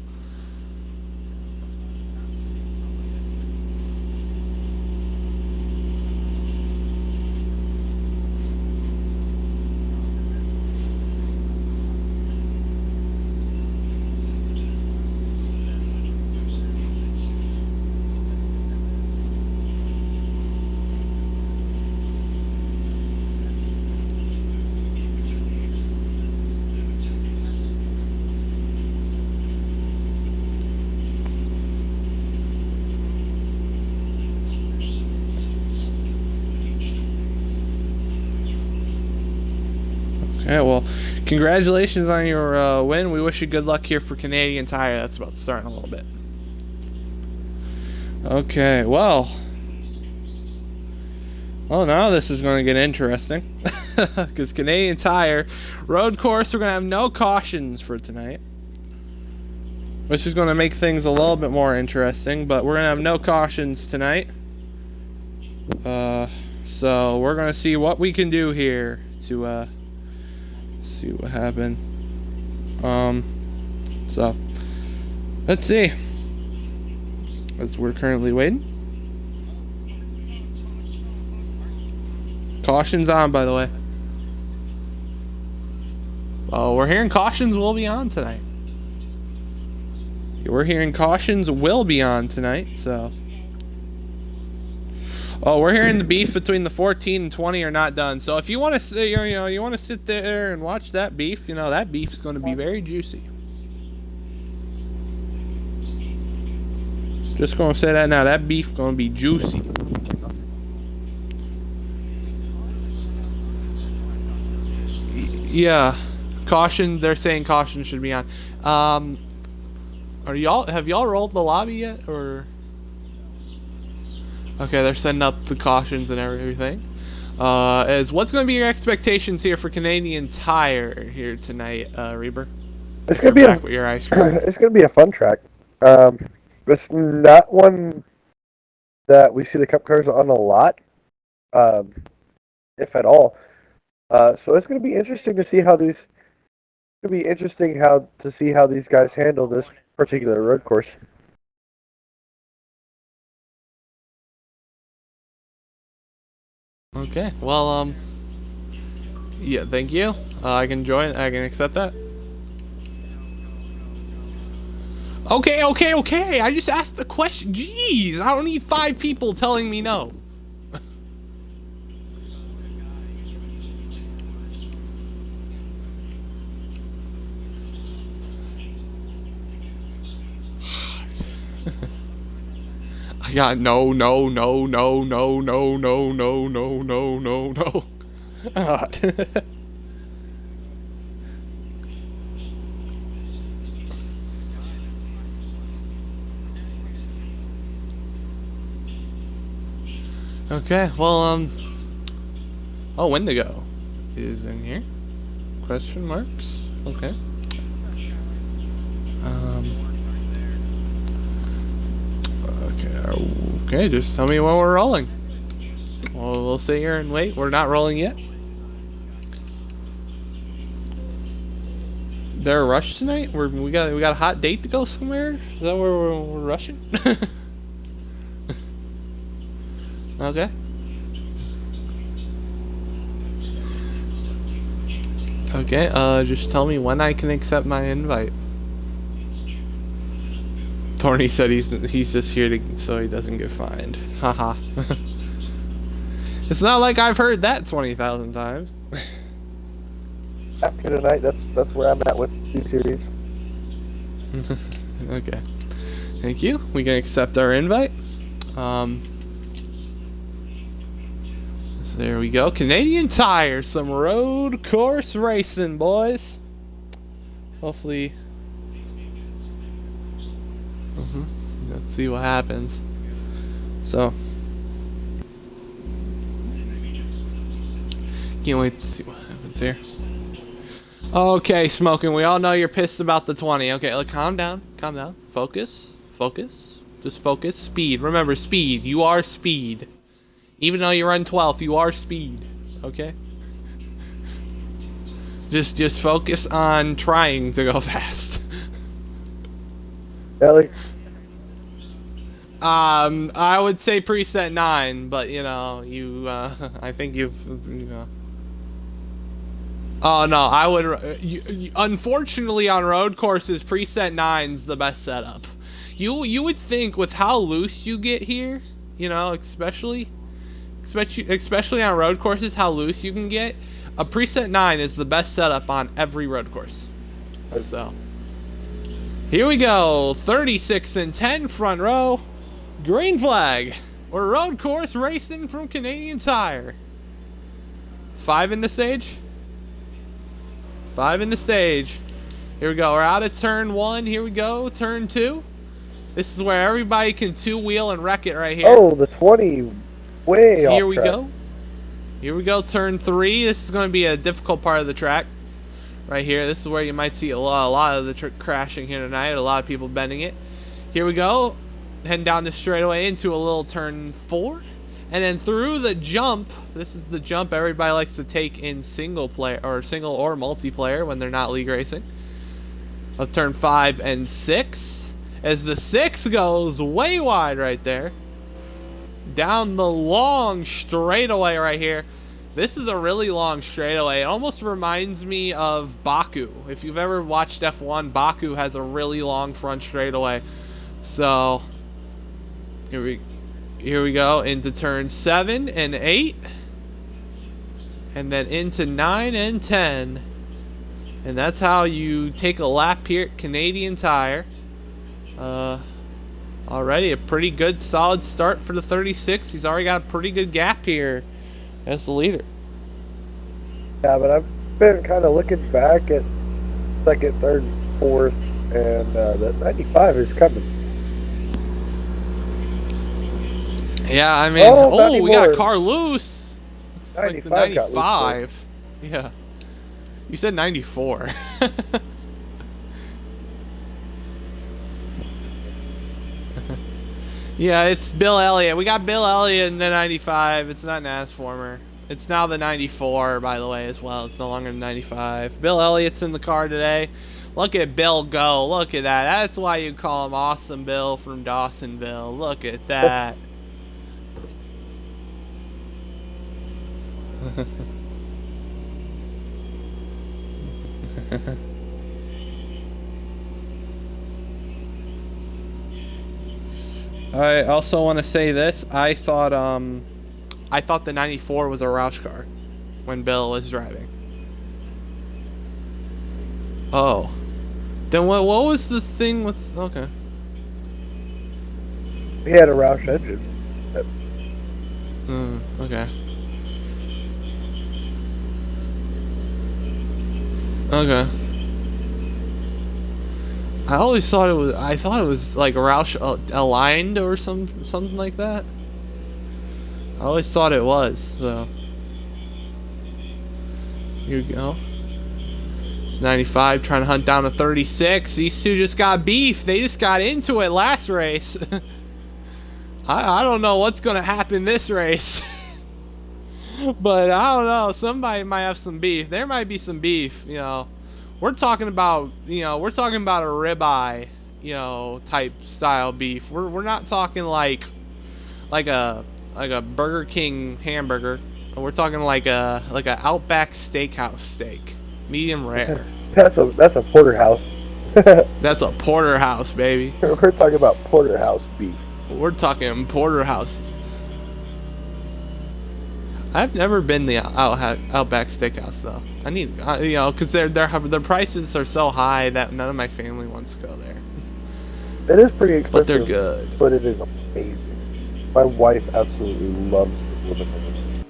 Okay, well, congratulations on your win. We wish you good luck here for Canadian Tire. That's about to start in a little bit. Okay, well, now this is going to get interesting. Because Canadian Tire, road course, we're going to have no cautions for tonight. Which is going to make things a little bit more interesting. But we're going to have no cautions tonight. So we're going to see what we can do here to see what happened. So let's see. As we're currently waiting. Caution's on, by the way. Oh, we're hearing cautions will be on tonight. We're hearing cautions will be on tonight, so. Oh, we're hearing the beef between the 14 and 20 are not done. So if you want to, you want to sit there and watch that beef, that beef is going to be very juicy. Just going to say that now. That beef going to be juicy. Yeah, caution. They're saying caution should be on. Have y'all rolled the lobby yet, or? Okay, they're setting up the cautions and everything. What's going to be your expectations here for Canadian Tire here tonight, Reber? It's going to be your ice cream. It's going to be a fun track. It's not one that we see the Cup cars on a lot, if at all. So it's going to be interesting to see how these. It's going to be interesting to see how these guys handle this particular road course. Okay, well, yeah, thank you. I can join. I can accept that. Okay. I just asked a question. Jeez, I don't need 5 people telling me no. I got no. Okay, well, oh, Wendigo is in here. Question marks. Okay. Okay, just tell me when we're rolling. Well, we'll sit here and wait. We're not rolling yet. There a rush tonight? We got a hot date to go somewhere? Is that where we're rushing? Okay. Okay, just tell me when I can accept my invite. Tony said he's just here so he doesn't get fined. Haha. It's not like I've heard that 20,000 times. After tonight, that's where I'm at with T-Series. Okay. Thank you. We can accept our invite. So there we go. Canadian Tire, some road course racing, boys. Hopefully. Let's see what happens. So. Can't wait to see what happens here. Okay, Smoking, we all know you're pissed about the 20. Okay, look, calm down. Calm down. Focus. Focus. Just focus. Speed. Remember, speed. You are speed. Even though you run 12th, you are speed. Okay? Just focus on trying to go fast. Ellie? I would say preset 9, but you know, I think you've, you know. Oh no, I would. Unfortunately, on road courses, preset 9's the best setup. You would think with how loose you get here, you know, especially on road courses, how loose you can get. A preset 9 is the best setup on every road course. So here we go, 36 and 10 front row, green flag. We're road course racing from Canadian Tire. 5 in the stage. 5 in the stage. Here we go. We're out of turn 1. Here we go. Turn 2. This is where everybody can 2-wheel and wreck it right here. Oh, the 20. Way off Here we track. go. Here we go. Turn 3. This is going to be a difficult part of the track. Right here. This is where you might see a lot of the crashing here tonight. A lot of people bending it. Here we go. Heading down the straightaway into a little turn 4. And then through the jump, this is the jump everybody likes to take in single or multiplayer when they're not league racing. Of turn 5 and 6. As the 6 goes way wide right there. Down the long straightaway right here. This is a really long straightaway. It almost reminds me of Baku. If you've ever watched F1, Baku has a really long front straightaway. So, here we go into turn 7 and 8. And then into 9 and 10. And that's how you take a lap here at Canadian Tire. Already a pretty good solid start for the 36. He's already got a pretty good gap here as the leader. Yeah, but I've been kind of looking back at second, third, fourth, and the 95 is coming. Yeah, I mean, we got a car loose. Looks like the 95 got loose. Yeah. You said 94. Yeah, it's Bill Elliott. We got Bill Elliott in the 95. It's not Nasformer. It's now the 94, by the way, as well. It's no longer the 95. Bill Elliott's in the car today. Look at Bill go. Look at that. That's why you call him Awesome Bill from Dawsonville. Look at that. I also want to say this. I thought the 94 was a Roush car when Bill was driving. Oh. Then what was the thing with... Okay. He had a Roush engine. Okay. Okay. I always thought it was. I thought it was like Roush aligned or something like that. I always thought it was. So here we go. It's 95 trying to hunt down a 36. These two just got beef. They just got into it last race. I don't know what's gonna happen this race. But I don't know. Somebody might have some beef. There might be some beef. You know. We're talking about a ribeye, type style beef. We're not talking like a Burger King hamburger. We're talking like a Outback Steakhouse steak. Medium rare. That's a porterhouse. That's a porterhouse, baby. We're talking about porterhouse beef. We're talking porterhouse. I've never been the Outback Steakhouse though. I need, because their prices are so high that none of my family wants to go there. It is pretty expensive, But they're good. But it is amazing. My wife absolutely loves the Bloomin' Onion.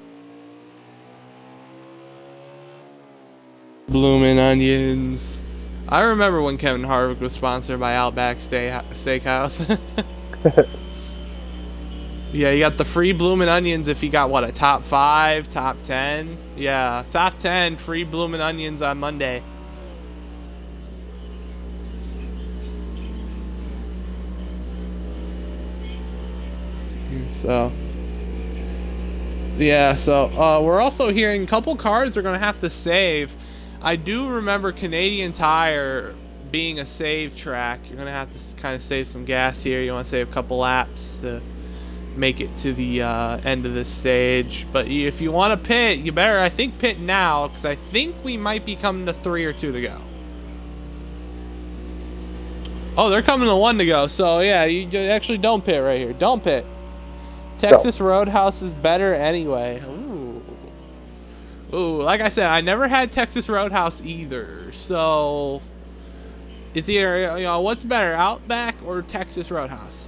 Bloomin' Onions. I remember when Kevin Harvick was sponsored by Outback Steakhouse. Yeah, you got the free Bloomin' Onions if you got, what, a top 5, top 10? Yeah, top 10 free Bloomin' Onions on Monday. So, yeah, so we're also hearing a couple cars are going to have to save. I do remember Canadian Tire being a save track. You're going to have to kind of save some gas here. You want to save a couple laps to make it to the end of this stage. But if you want to pit, you better, I think, pit now, because I think we might be coming to 3 or 2 to go. Oh, they're coming to 1 to go. So, yeah, you actually don't pit right here. Don't pit. Texas Roadhouse is better anyway. Ooh, like I said, I never had Texas Roadhouse either. So, it's either, what's better, Outback or Texas Roadhouse?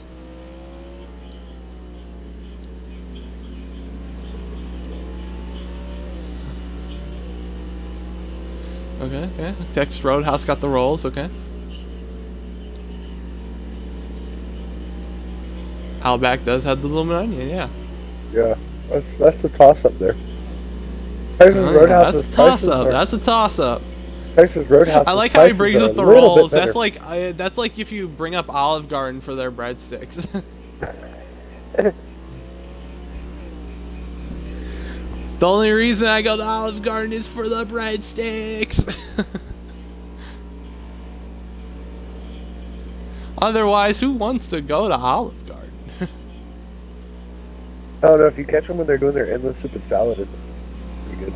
Okay, yeah. Texas Roadhouse got the rolls, okay. Outback does have the Bloomin' Onion, yeah. Yeah, that's the toss-up there. Texas Roadhouse that's a toss-up. That's a toss-up. Texas Roadhouse. I like how he brings up the rolls. That's like if you bring up Olive Garden for their breadsticks. The only reason I go to Olive Garden is for the breadsticks. Otherwise, who wants to go to Olive Garden? I don't know, if you catch them when they're doing their endless soup and salad, it's pretty good.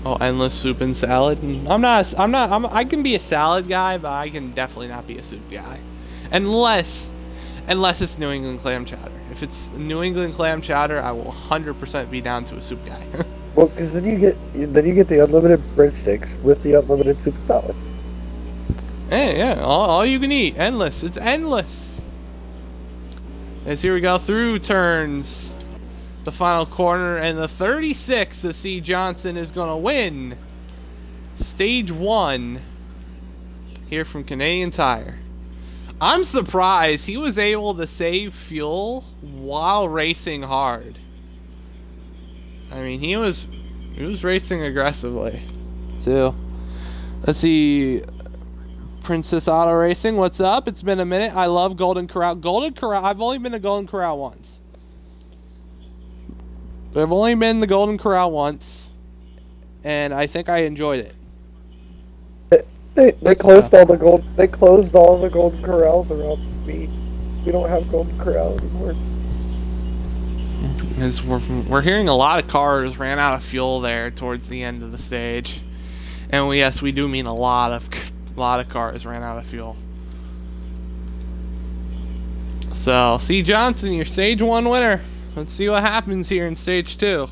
Oh, endless soup and salad. I can be a salad guy, but I can definitely not be a soup guy, unless it's New England clam chowder. If it's New England clam chowder, I will 100% be down to a soup guy. Well, because then you get the unlimited breadsticks with the unlimited soup and salad. Hey, yeah, all you can eat, endless. It's endless. As here we go through turns, the final corner, and the 36 to C. Johnson is gonna win stage 1 here from Canadian Tire. I'm surprised he was able to save fuel while racing hard. I mean, he was racing aggressively too. Let's see, Princess Auto Racing, what's up? It's been a minute. I love Golden Corral. Golden Corral. I've only been to Golden Corral once. I've only been to Golden Corral once, and I think I enjoyed it. They closed all the Golden Corrals around me. We don't have Golden Corral anymore. We're hearing a lot of cars ran out of fuel there towards the end of the stage, and we do mean a lot of cars ran out of fuel. So, C. Johnson, your stage 1 winner. Let's see what happens here in stage 2.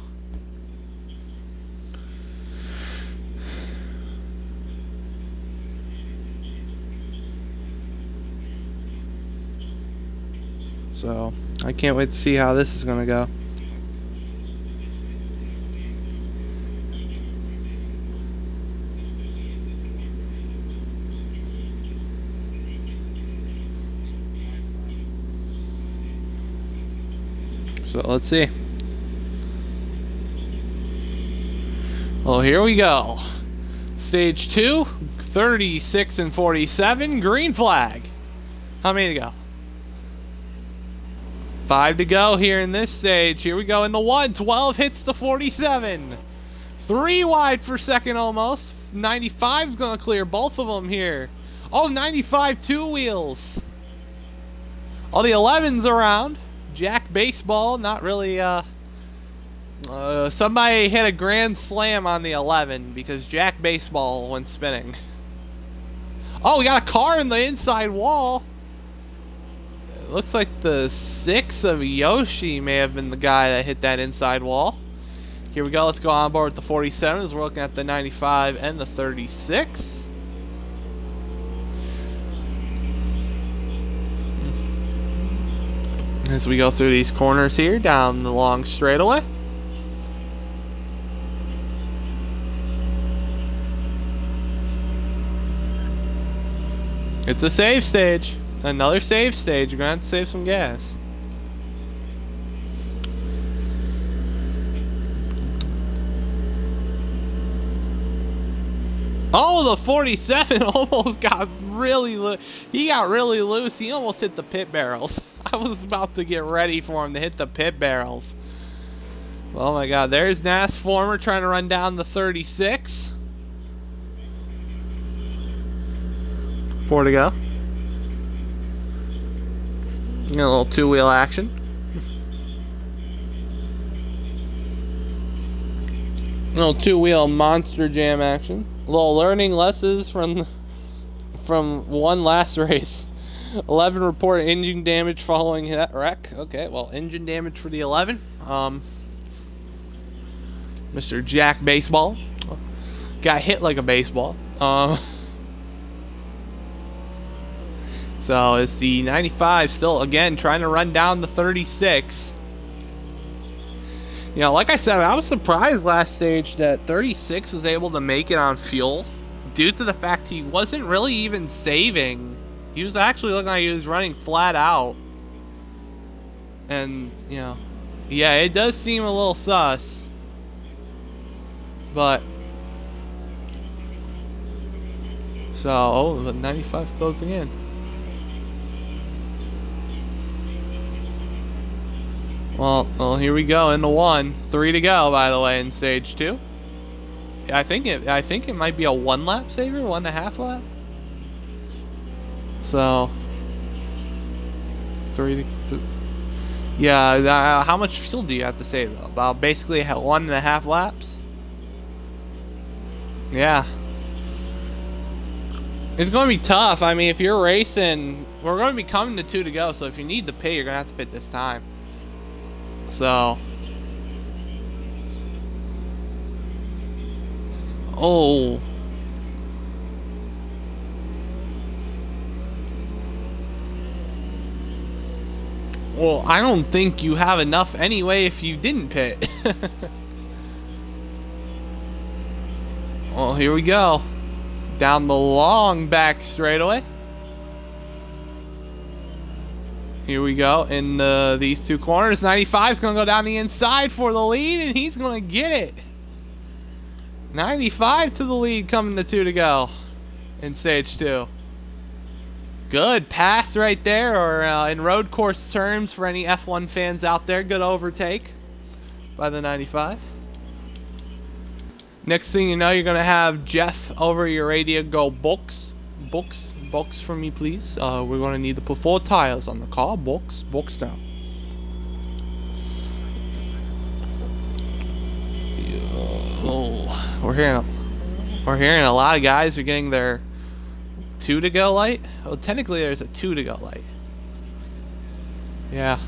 So, I can't wait to see how this is going to go. So, let's see. Well, here we go. Stage 2, 36 and 47, green flag. How many to go? 5 to go here in this stage. Here we go in the 112 hits the 47. 3 wide for second almost. 95 is going to clear both of them here. Oh, 95 2 wheels. All the 11s around. Jack Baseball not really Somebody hit a grand slam on the 11 because Jack Baseball went spinning. Oh, we got a car in the inside wall. It looks like the 6 of Yoshi may have been the guy that hit that inside wall. Here we go. Let's go on board with the 47 as we're looking at the 95 and the 36. As we go through these corners here down the long straightaway. It's a save stage. Another save stage. You're going to have to save some gas. Oh, the 47 almost got really he got really loose. He almost hit the pit barrels. I was about to get ready for him to hit the pit barrels. Oh my god, there's NAS Former trying to run down the 36. 4 to go. A little two-wheel action. A little two-wheel monster jam action. A little learning lessons from one last race. 11 reported engine damage following that wreck. Okay, well, engine damage for the 11. Mr. Jack Baseball got hit like a baseball. So it's the 95 still again trying to run down the 36. You know, like I said, I was surprised last stage that 36 was able to make it on fuel due to the fact he wasn't really even saving. He was actually looking like he was running flat out. And, you know, yeah, it does seem a little sus. But, so, oh, the 95's closing in. Well, here we go into 1. 3 to go, by the way, in stage 2. I think it might be a 1 lap saver, 1.5 lap. So 3 to, yeah. How much fuel do you have to save though? About basically 1.5 laps. Yeah. It's going to be tough. I mean, if you're racing, we're going to be coming to 2 to go. So if you need to pit, you're going to have to pit this time. So, oh, well, I don't think you have enough anyway if you didn't pit. Well, here we go. Down the long back straightaway. Here we go in these 2 corners. 95 is going to go down the inside for the lead, and he's going to get it. 95 to the lead coming to 2 to go in stage 2. Good pass right there, or in road course terms for any F1 fans out there, good overtake by the 95. Next thing you know, you're going to have Jeff over your radio go, books for me, please. We're going to need to put 4 tires on the car. Books now. Oh, we're hearing a lot of guys are getting their 2 to go light. Well, technically there's a 2 to go light. Yeah.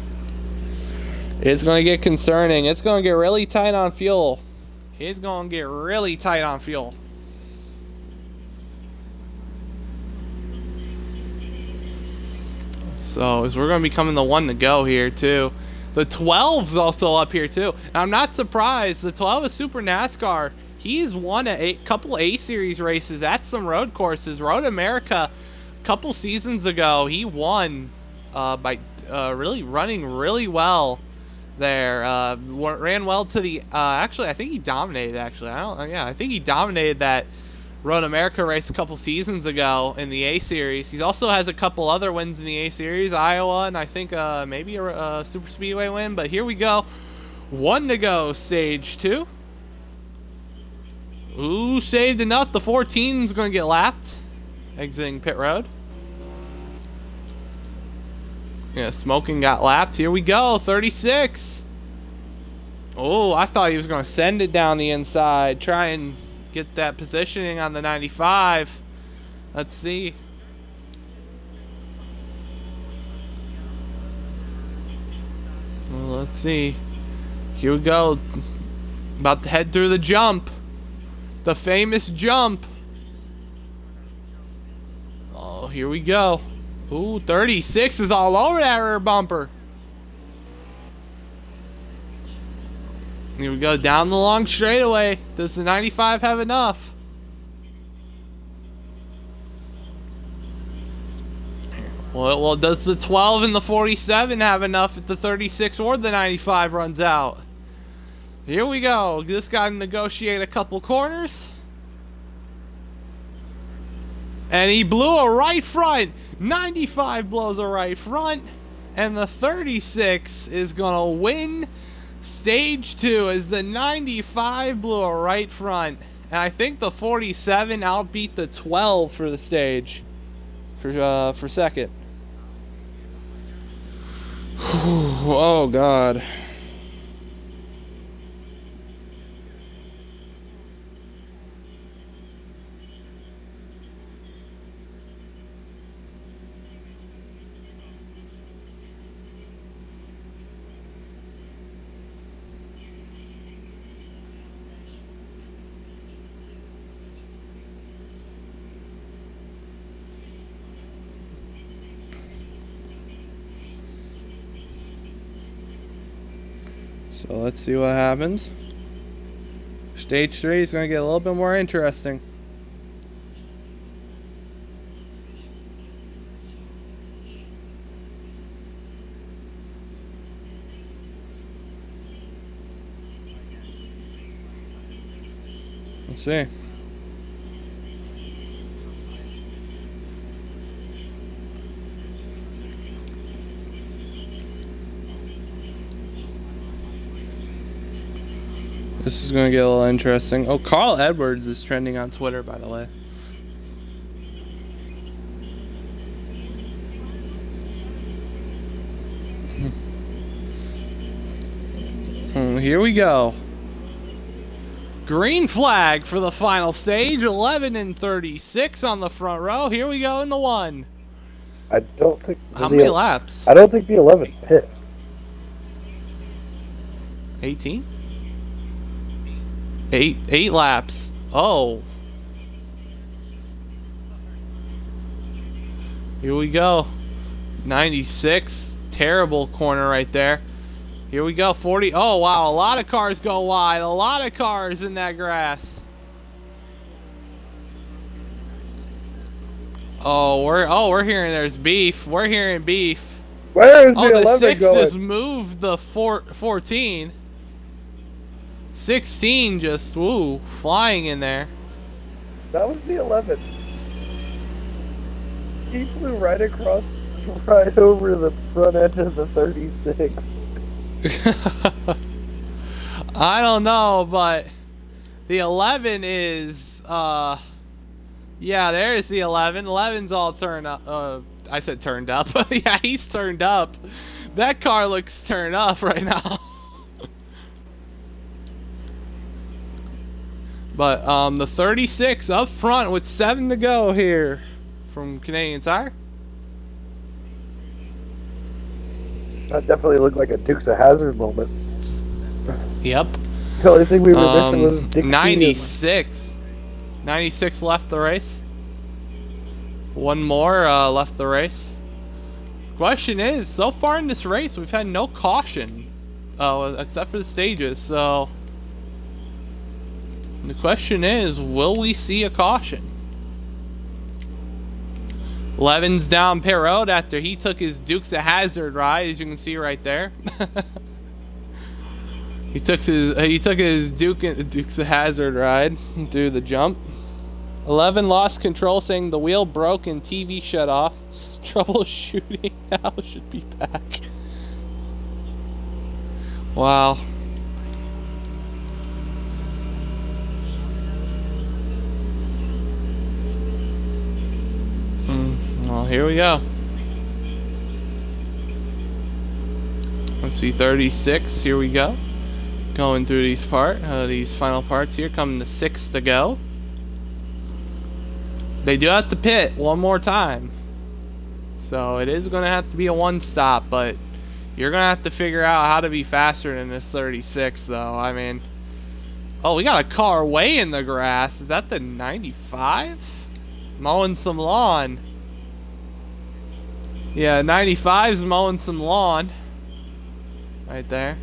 It's going to get concerning. It's going to get really tight on fuel. It's going to get really tight on fuel. So, as we're going to be coming the 1 to go here, too. The 12's also up here, too. And I'm not surprised. The 12 is Super NASCAR. He's won a couple A-Series races at some road courses. Road America, a couple seasons ago, he won by really running really well there. Ran well to the... actually, I think he dominated, actually. I think he dominated that Road America race a couple seasons ago in the A-Series. He also has a couple other wins in the A-Series, Iowa, and I think maybe a Super Speedway win. But here we go. 1 to go, stage 2. Ooh, saved enough. The 14's going to get lapped, exiting pit road. Yeah, Smoking got lapped. Here we go, 36. Oh, I thought he was going to send it down the inside. Try and get that positioning on the 95. Let's see. Well, let's see. Here we go. About to head through the jump. The famous jump. Oh, here we go. Ooh, 36 is all over that rear bumper. Here we go, down the long straightaway. Does the 95 have enough? Well, does the 12 and the 47 have enough if the 36 or the 95 runs out? Here we go. This guy negotiate a couple corners. And he blew a right front. 95 blows a right front. And the 36 is going to win Stage 2 as the 95 blew a right front. And I think the 47 outbeat the 12 for the stage. For second. Oh, God. So let's see what happens. Stage 3 is going to get a little bit more interesting. Let's see. This is going to get a little interesting. Oh, Carl Edwards is trending on Twitter, by the way. Here we go. Green flag for the final stage. 11 and 36 on the front row. Here we go in the 1. I don't think. How many laps? I don't think the 11 pit. 18? 8 laps. Oh. Here we go. 96. Terrible corner right there. Here we go. 40. Oh, wow. A lot of cars go wide. A lot of cars in that grass. We're hearing there's beef. We're hearing beef. Where is the 11 the 6 going? just moved the 14. 16 just, woo, flying in there. That was the 11. He flew right across, right over the front end of the 36. I don't know, but the 11 is, yeah, there's the 11. 11's all turned up. I said turned up. Yeah, he's turned up. That car looks turned up right now. But the 36 up front with 7 to go here from Canadian Tire. That definitely looked like a Dukes of Hazzard moment. Yep. The only thing we were missing was Dixie. 96. 96 left the race. One more left the race. Question is, so far in this race, we've had no caution, except for the stages. So the question is, will we see a caution? Levin's down pit road after he took his Dukes of Hazzard ride, as you can see right there. he took his Dukes of Hazzard ride through the jump. 11 lost control, saying the wheel broke and TV shut off. Troubleshooting now should be back. Wow. Well, here we go. Let's see, 36. Here we go. Going through these final parts here, coming to 6 to go. They do have to pit one more time, so it is going to have to be a one stop, but you're going to have to figure out how to be faster than this 36 though. I mean, oh, we got a car way in the grass. Is that the 95? Mowing some lawn. Yeah, 95's mowing some lawn right there.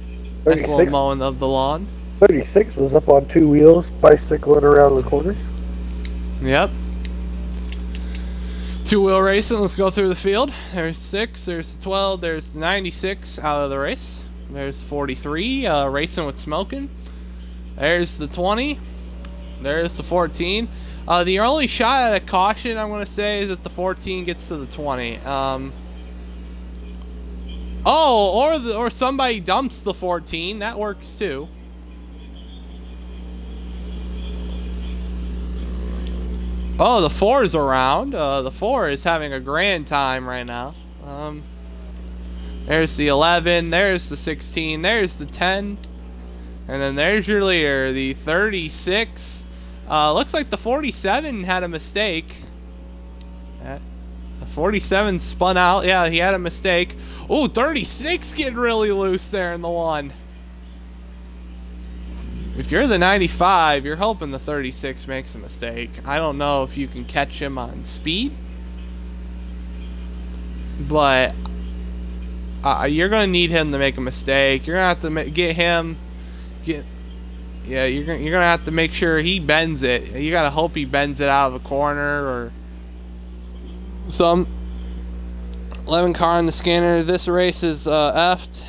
Nice little mowing of the lawn. 36 was up on 2 wheels, bicycling around the corner. Yep. 2-wheel racing. Let's go through the field. There's 6, there's 12, there's 96 out of the race. There's 43 racing with smoking. There's the 20. There's the 14. The only shot at a caution I'm going to say is that the 14 gets to the 20. Or somebody dumps the 14. That works too. Oh, the 4 is around. The 4 is having a grand time right now. There's the 11. There's the 16. There's the 10. And then there's your leader, the 36. Looks like the 47 had a mistake. The 47 spun out. Yeah, he had a mistake. Oh, 36 getting really loose there in the one. If you're the 95, you're hoping the 36 makes a mistake. I don't know if you can catch him on speed, but you're going to need him to make a mistake. You're going to have to get him. Yeah, you're gonna have to make sure he bends it. You gotta hope he bends it out of a corner or some. 11 car on the scanner. This race is effed.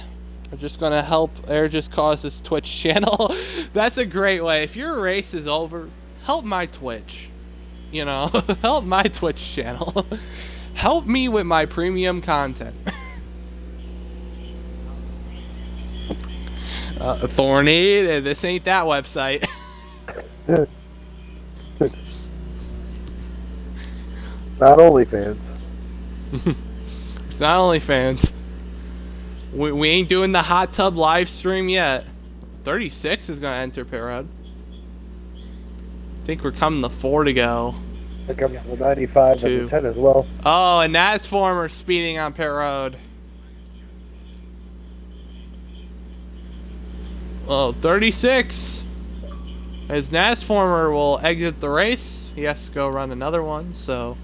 I'm just gonna help. Air just caused this Twitch channel. That's a great way. If your race is over, help my Twitch. You know, help my Twitch channel. Help me with my premium content. Thorny, this ain't that website. Not OnlyFans. It's not OnlyFans. We ain't doing the hot tub live stream yet. 36 is gonna enter pit road. I think we're coming to 4 to go. Here comes the 95 2. and the 10 as well. Oh, and that's former speeding on pit road. Well, 36. As Nasformer will exit the race, he has to go run another one, so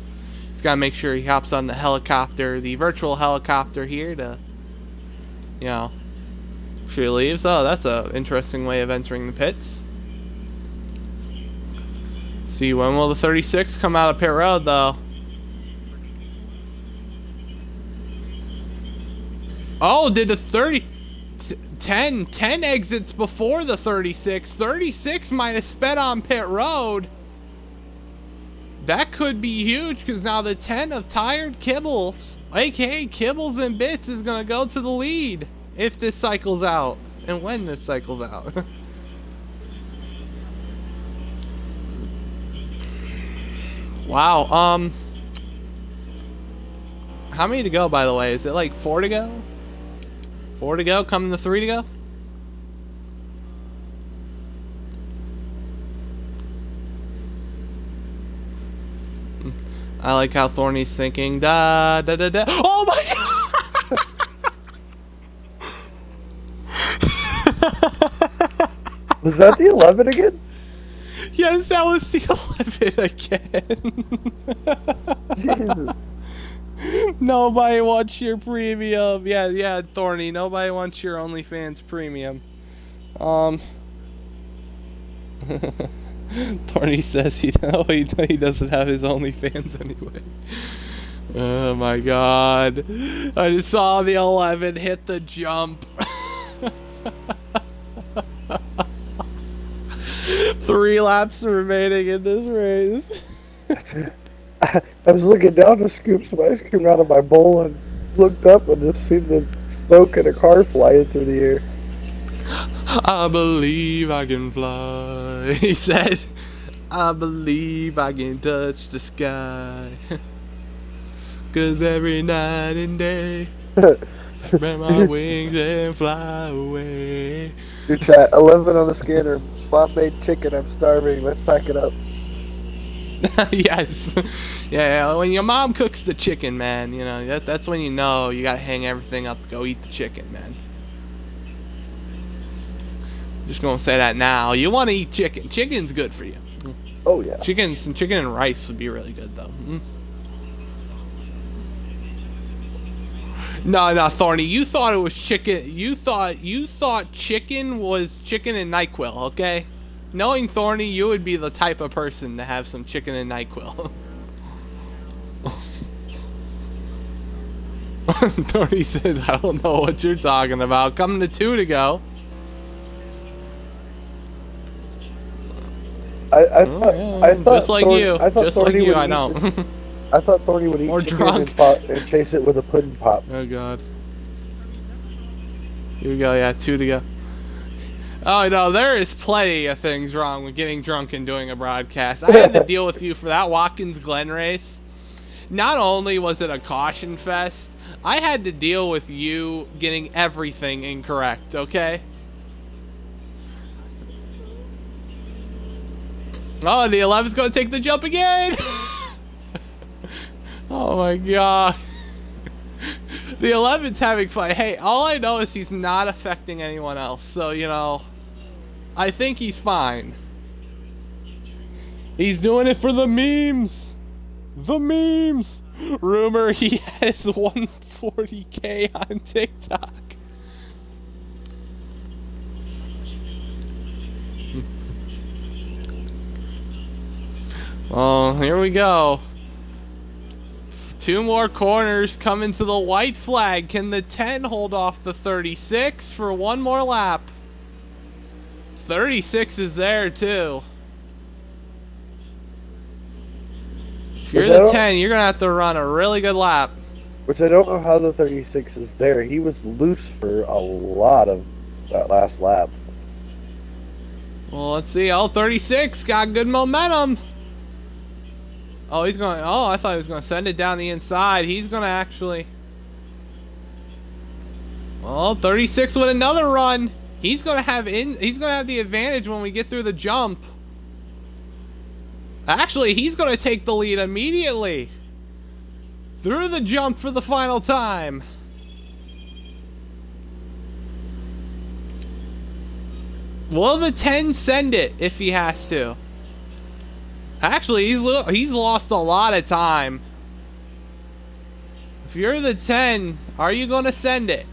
he's got to make sure he hops on the helicopter, the virtual helicopter here to, you know, sure he leaves. Oh, that's a interesting way of entering the pits. See, when will the 36 come out of pit road, though? Oh, did the 10 exits before the 36. 36 might have sped on pit road. That could be huge because now the 10 of Tired Kibbles, aka Kibbles and Bits, is going to go to the lead if this cycles out and when this cycles out. Wow. How many to go, by the way? Is it like 4 to go? 4 to go, coming to 3 to go? I like how Thorny's thinking. Da da da da. Oh my god! Was that the 11 again? Yes, that was the 11 again. Jesus. Nobody wants your premium. Yeah, Thorny. Nobody wants your OnlyFans premium. Thorny says he doesn't have his OnlyFans anyway. Oh my god. I just saw the 11 hit the jump. 3 laps remaining in this race. I was looking down to scoop some ice cream out of my bowl and looked up and just seen the smoke and a car flying through the air. I believe I can fly. He said, I believe I can touch the sky. 'Cause every night and day, spread my wings and fly away. Your chat, 11 on the scanner. Mom made chicken. I'm starving. Let's pack it up. Yes. Yeah, when your mom cooks the chicken, man, you know, that's when you know you gotta hang everything up to go eat the chicken, man. Just gonna say that now. You want to eat chicken. Chicken's good for you. Oh, yeah. Chicken and rice would be really good, though. No, Thorny. You thought it was chicken. You thought chicken was chicken and NyQuil, okay? Knowing Thorny, you would be the type of person to have some chicken and NyQuil. Thorny says, I don't know what you're talking about. Coming to 2 to go. I thought just like Thorny, you. I thought Just Thorny like you, would I eat know. I thought Thorny would eat Or chicken drunk. and chase it with a pudding pop. Oh, God. Here we go, yeah, 2 to go. Oh, no, there is plenty of things wrong with getting drunk and doing a broadcast. I had to deal with you for that Watkins Glen race. Not only was it a caution fest, I had to deal with you getting everything incorrect, okay? Oh, the 11's going to take the jump again! Oh, my God. The 11's having fun. Hey, all I know is he's not affecting anyone else. So, you know, I think he's fine. He's doing it for the memes. The memes. Rumor he has 140K on TikTok. Oh, here we go. 2 more corners coming to the white flag. Can the 10 hold off the 36 for 1 more lap? 36 is there too. If you're the 10, you're going to have to run a really good lap. Which I don't know how the 36 is there. He was loose for a lot of that last lap. Well, let's see. Oh, 36 got good momentum. Oh, he's going. Oh, I thought he was going to send it down the inside. He's going to actually. Well, 36 with another run. He's going to have the advantage when we get through the jump. Actually, he's going to take the lead immediately. Through the jump for the final time. Will the 10 send it if he has to? Actually, he's lost a lot of time. If you're the 10, are you going to send it?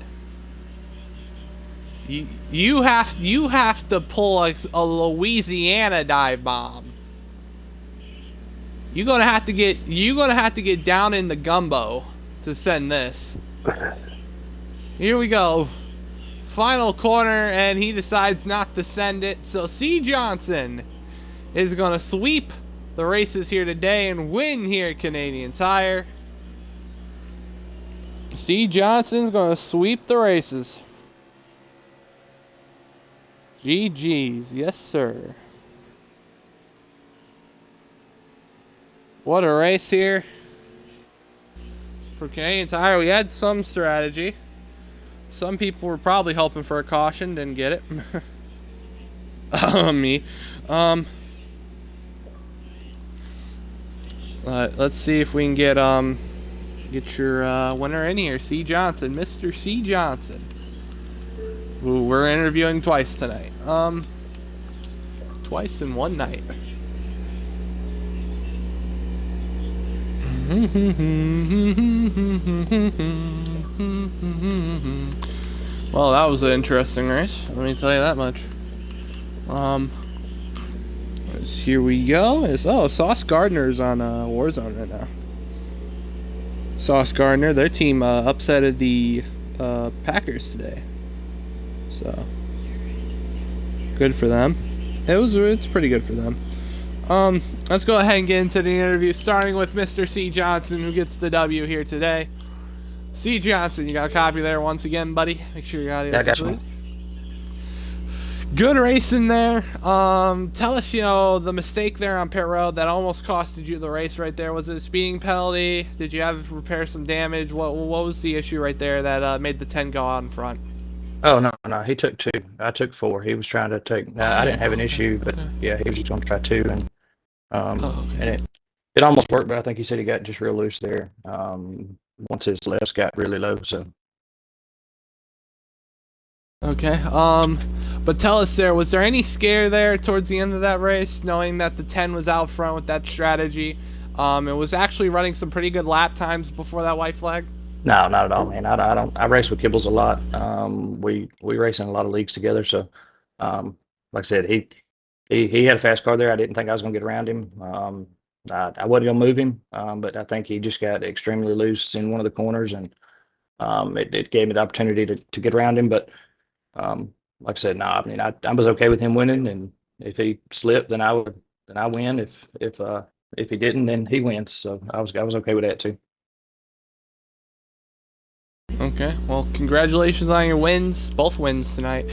You have to pull a Louisiana dive bomb. You're gonna have to get down in the gumbo to send this. Here we go. Final corner, and he decides not to send it. So C. Johnson is gonna sweep the races here today and win here at Canadian Tire. C. Johnson's gonna sweep the races. GG's, yes sir. What a race here for Canadian Tire. We had some strategy. Some people were probably hoping for a caution, didn't get it. Me. Let's see if we can get your winner in here, C. Johnson, Mr. C. Johnson. Who we're interviewing twice tonight. Twice in one night. Well, that was an interesting race. Let me tell you that much. Here we go. Sauce Gardner's on Warzone right now. Sauce Gardner, their team upsetted the Packers today. So good for them. It's pretty good for them. Let's go ahead and get into the interview, starting with Mr. C. Johnson, who gets the W here today. C. Johnson, you got a copy there once again, buddy. Make sure your audio is complete. Good racing there. Tell us, the mistake there on pit road that almost costed you the race right there. Was it a speeding penalty? Did you have to repair some damage? What was the issue right there that made the 10 go out in front? Oh no, he took two. I took four. He was trying to take. I didn't have an Okay, issue, but okay. yeah, he was just going to try two, Oh, and okay. it almost worked, but I think he said he got just real loose there. Once his lefts got really low, so. Okay. But tell us was there any scare there towards the end of that race, knowing that the 10 was out front with that strategy? It was actually running some pretty good lap times before that white flag. No, not at all, man. I don't. I race with Kibbles a lot. We race in a lot of leagues together. So, like I said, he had a fast car there. I didn't think I was going to get around him. I wasn't going to move him, but I think he just got extremely loose in one of the corners, and it gave me the opportunity to get around him. But like I said, no, I mean, I was okay with him winning, and if he slipped, then I win. If he didn't, then he wins. So I was okay with that too. Okay. Well, congratulations on your wins, both wins tonight.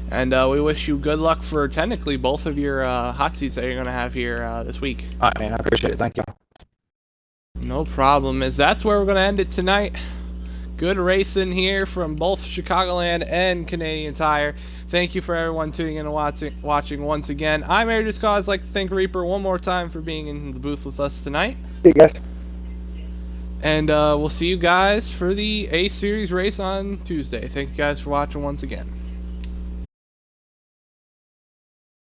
And we wish you good luck for technically both of your hot seats that you're going to have here this week. All right, man. I appreciate it. Thank you. No problem. As that's where we're going to end it tonight. Good racing here from both Chicagoland and Canadian Tire. Thank you for everyone tuning in and watching once again. I'm Air Just Cause. I'd like to thank Reaper one more time for being in the booth with us tonight. Hey guys. And we'll see you guys for the A Series race on Tuesday. Thank you guys for watching once again.